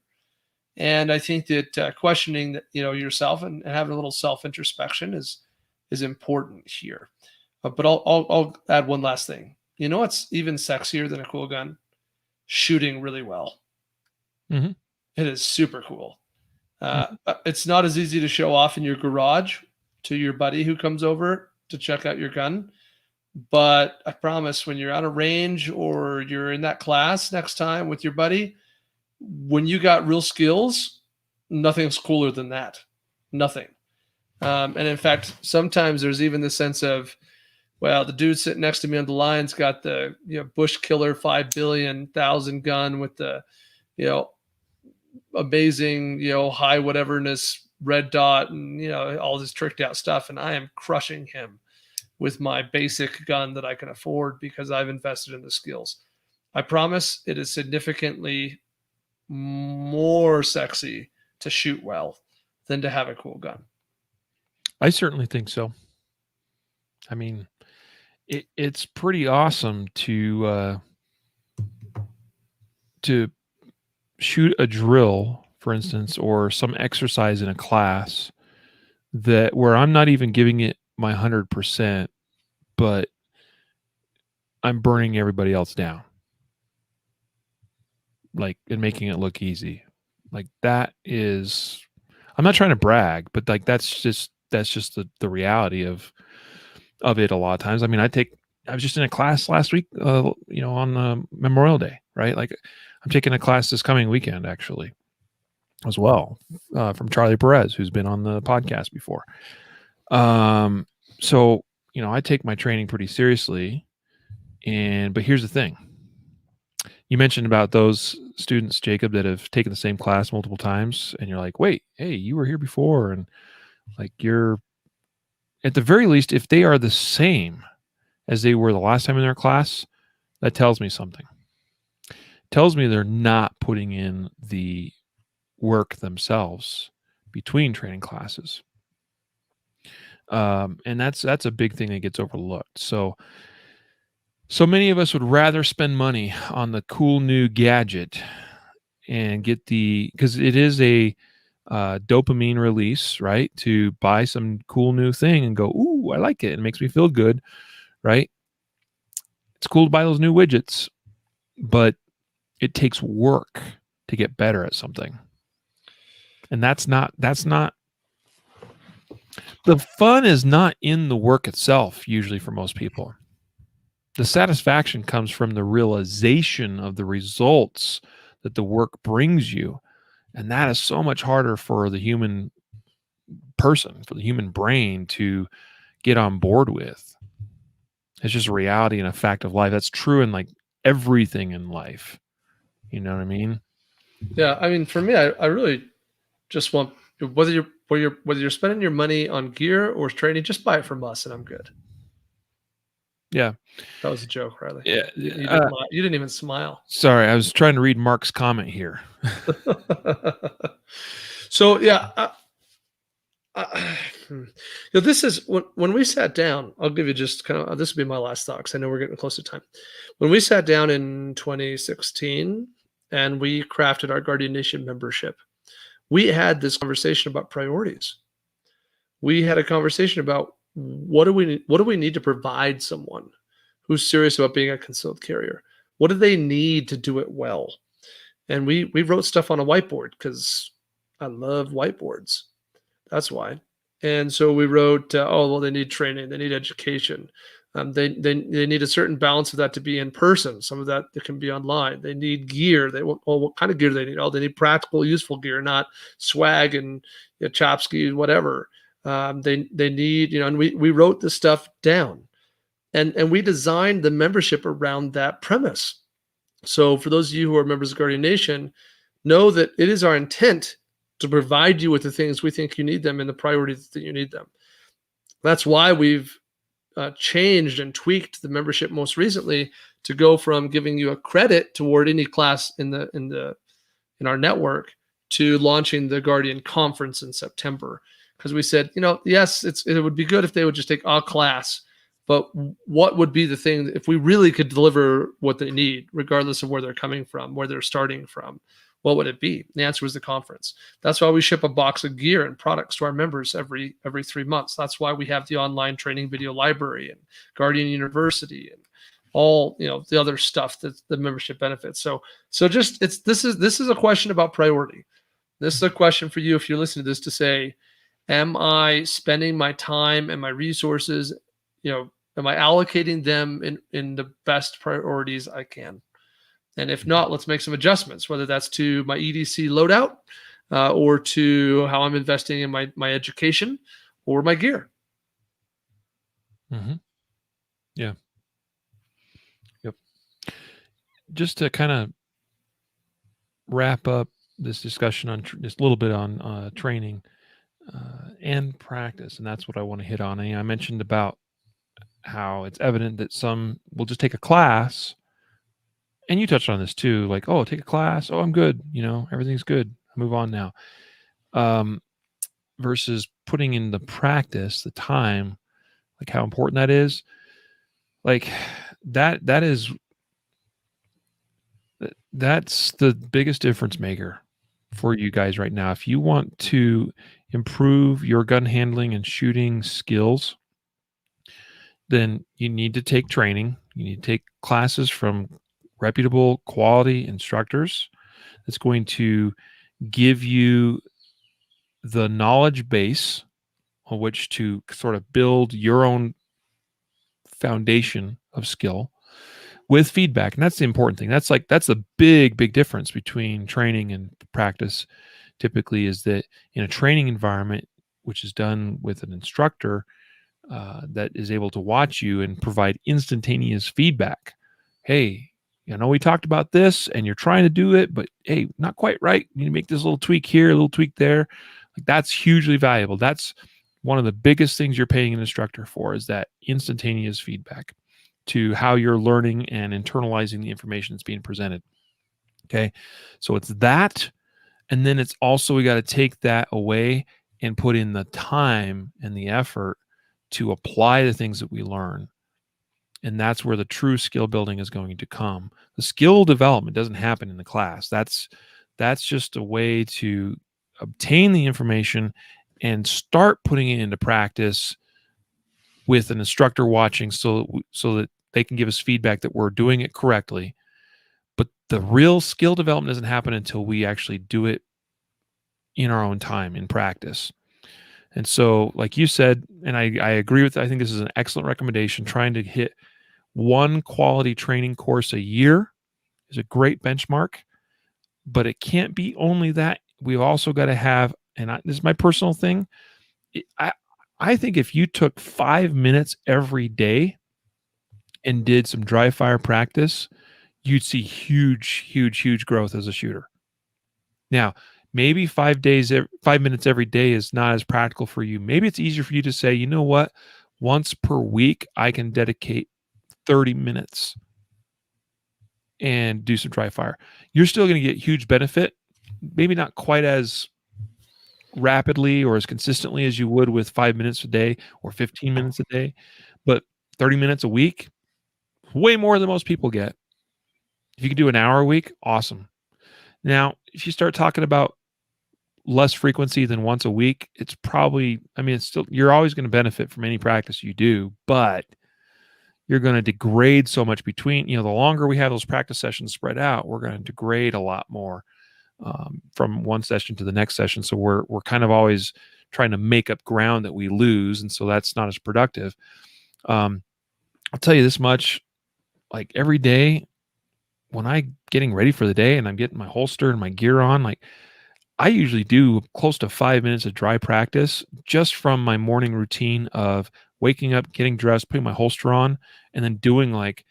And I think that questioning that yourself and having a little self introspection is important here. But I'll add one last thing. You know what's even sexier than a cool gun? Shooting really well. Mhm. It is super cool. Mhm. It's not as easy to show off in your garage to your buddy who comes over to check out your gun. But I promise, when you're out of range or you're in that class next time with your buddy, when you got real skills, nothing's cooler than that. Nothing. And in fact, sometimes there's even the sense of, well, the dude sitting next to me on the line's got the Bush Killer 5 billion thousand gun with the you know amazing, high whateverness red dot and, all this tricked out stuff. And I am crushing him with my basic gun that I can afford because I've invested in the skills. I promise it is significantly more sexy to shoot well than to have a cool gun. I certainly think so. I mean, it's pretty awesome to shoot a drill, for instance, or some exercise in a class that where I'm not even giving it my 100%, but I'm burning everybody else down, like, and making it look easy. Like, that is, I'm not trying to brag, but like that's just the reality of it a lot of times. I mean, I was just in a class last week, on Memorial Day, right? Like, I'm taking a class this coming weekend actually as well, from Charlie Perez, who's been on the podcast before. So, I take my training pretty seriously, but here's the thing. You mentioned about those students, Jacob, that have taken the same class multiple times, and you're like, wait, hey, you were here before, and like, you're, at the very least, if they are the same as they were the last time in their class, that tells me something. It tells me they're not putting in the work themselves between training classes. And that's a big thing that gets overlooked. So many of us would rather spend money on the cool new gadget and get because it is a dopamine release, right? To buy some cool new thing and go, ooh, I like it. It makes me feel good, right? It's cool to buy those new widgets, but it takes work to get better at something. And that's not the fun is not in the work itself, usually, for most people. The satisfaction comes from the realization of the results that the work brings you. And that is so much harder for the human person, for the human brain to get on board with. It's just a reality and a fact of life. That's true in like everything in life. You know what I mean? Yeah. I mean, for me, I really just want, whether you're spending your money on gear or training, just buy it from us and I'm good. Yeah. That was a joke, Riley. Yeah. You didn't even smile. Sorry, I was trying to read Mark's comment here. So yeah, this is when we sat down. I'll give you just kind of, this will be my last thought because I know we're getting close to time. When we sat down in 2016 and we crafted our Guardian Nation membership, we had this conversation about priorities. We had a conversation about what do we need to provide someone who's serious about being a concealed carrier. What do they need to do it well? And we wrote stuff on a whiteboard because I love whiteboards. That's why. And so we wrote, they need training, they need education. They need a certain balance of that to be in person. Some of that can be online. They need gear. What kind of gear do they need? Oh, they need practical, useful gear, not swag and Chopsky, whatever. They need, and we wrote this stuff down, and we designed the membership around that premise. So for those of you who are members of Guardian Nation, know that it is our intent to provide you with the things we think you need them and the priorities that you need them. That's why we've changed and tweaked the membership most recently to go from giving you a credit toward any class in our network to launching the Guardian Conference in September. Because we said, yes, it would be good if they would just take a class, but what would be the thing if we really could deliver what they need, regardless of where they're coming from, where they're starting from? What would it be? The answer was the conference. That's why we ship a box of gear and products to our members every 3 months. That's why we have the online training video library and Guardian University and all the other stuff that the membership benefits. So just this is a question about priority. This is a question for you if you're listening to this to say, am I spending my time and my resources? Am I allocating them in the best priorities I can? And if not, let's make some adjustments, whether that's to my EDC loadout or to how I'm investing in my education or my gear. Mm-hmm. Yeah. Yep. Just to kind of wrap up this discussion on just a little bit on training and practice, and that's what I want to hit on. I mentioned about how it's evident that some will just take a class, and you touched on this too, like, oh, take a class, oh, I'm good, everything's good, I move on now. Versus putting in the practice, the time, like how important that is. Like that's the biggest difference maker for you guys right now. If you want to improve your gun handling and shooting skills, then you need to take training. You need to take classes from reputable, quality instructors that's going to give you the knowledge base on which to sort of build your own foundation of skill with feedback. And that's the important thing. That's the big difference between training and practice typically, is that in a training environment, which is done with an instructor that is able to watch you and provide instantaneous feedback. Hey, we talked about this and you're trying to do it, but hey, not quite right. You need to make this little tweak here, a little tweak there. Like, that's hugely valuable. That's one of the biggest things you're paying an instructor for, is that instantaneous feedback to how you're learning and internalizing the information that's being presented. Okay. So it's that. And then it's also, we got to take that away and put in the time and the effort to apply the things that we learn. And that's where the true skill building is going to come. The skill development doesn't happen in the class. That's just a way to obtain the information and start putting it into practice with an instructor watching, so that they can give us feedback that we're doing it correctly. But the real skill development doesn't happen until we actually do it in our own time, in practice. And so, like you said, and I agree with, I think this is an excellent recommendation, trying to hit one quality training course a year is a great benchmark, but it can't be only that. We've also got to have, and this is my personal thing, I think if you took 5 minutes every day and did some dry fire practice, you'd see huge growth as a shooter. Now, maybe 5 minutes every day is not as practical for you. Maybe it's easier for you to say, you know what, once per week, I can dedicate 30 minutes and do some dry fire. You're still going to get huge benefit, maybe not quite as rapidly or as consistently as you would with 5 minutes a day or 15 minutes a day, but 30 minutes a week, way more than most people get. If you can do an hour a week, awesome. Now, if you start talking about less frequency than once a week, it's probably, it's still, you're always going to benefit from any practice you do, but you're going to degrade so much between, the longer we have those practice sessions spread out, we're going to degrade a lot more from one session to the next session. So we're kind of always trying to make up ground that we lose. And so that's not as productive. I'll tell you this much, like every day when I'm getting ready for the day and I'm getting my holster and my gear on, like I usually do close to 5 minutes of dry practice just from my morning routine of waking up, getting dressed, putting my holster on, and then doing like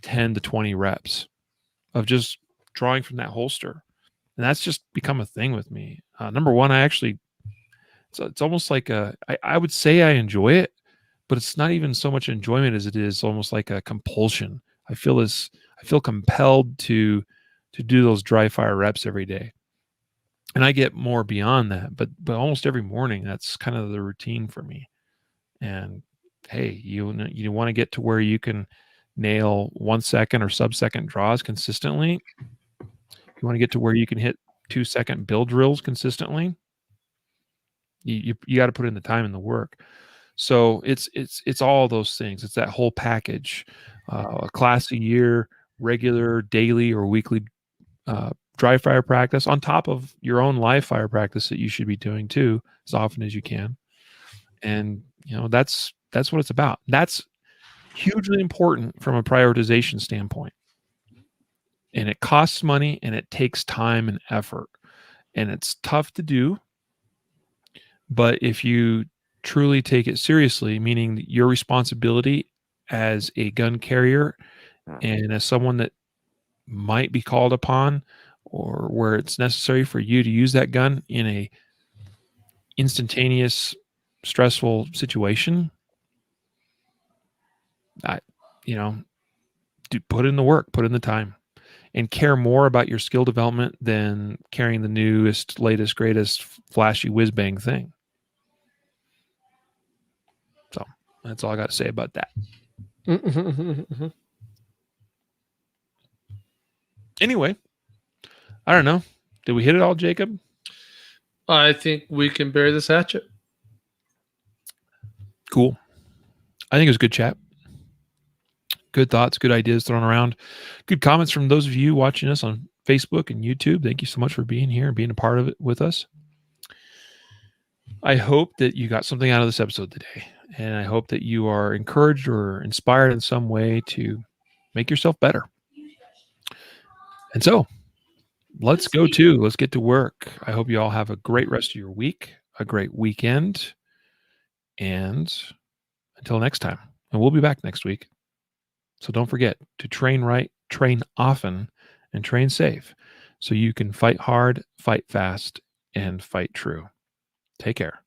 10 to 20 reps of just drawing from that holster. And that's just become a thing with me. Number one, it's almost like I would say I enjoy it, but it's not even so much enjoyment as it is almost like a compulsion. I feel compelled to do those dry fire reps every day. And I get more beyond that, but almost every morning, that's kind of the routine for me. And hey, you want to get to where you can nail 1 second or sub-second draws consistently. You want to get to where you can hit 2-second build drills consistently. You got to put in the time and the work. So it's all those things. It's that whole package. A class a year, regular, daily, or weekly dry fire practice on top of your own live fire practice that you should be doing too, as often as you can. And that's what it's about. That's hugely important from a prioritization standpoint. And it costs money and it takes time and effort. And it's tough to do. But if you truly take it seriously, meaning your responsibility as a gun carrier and as someone that might be called upon or where it's necessary for you to use that gun in a instantaneous, stressful situation, put in the work, put in the time, and care more about your skill development than carrying the newest, latest, greatest, flashy whiz bang thing. So that's all I got to say about that. Anyway, I don't know. Did we hit it all, Jacob? I think we can bury this hatchet. Cool. I think it was a good chat. Good thoughts, good ideas thrown around. Good comments from those of you watching us on Facebook and YouTube. Thank you so much for being here and being a part of it with us. I hope that you got something out of this episode today. And I hope that you are encouraged or inspired in some way to make yourself better. And so let's get to work. I hope you all have a great rest of your week, a great weekend. And until next time, and we'll be back next week. So don't forget to train right, train often, and train safe so you can fight hard, fight fast, and fight true. Take care.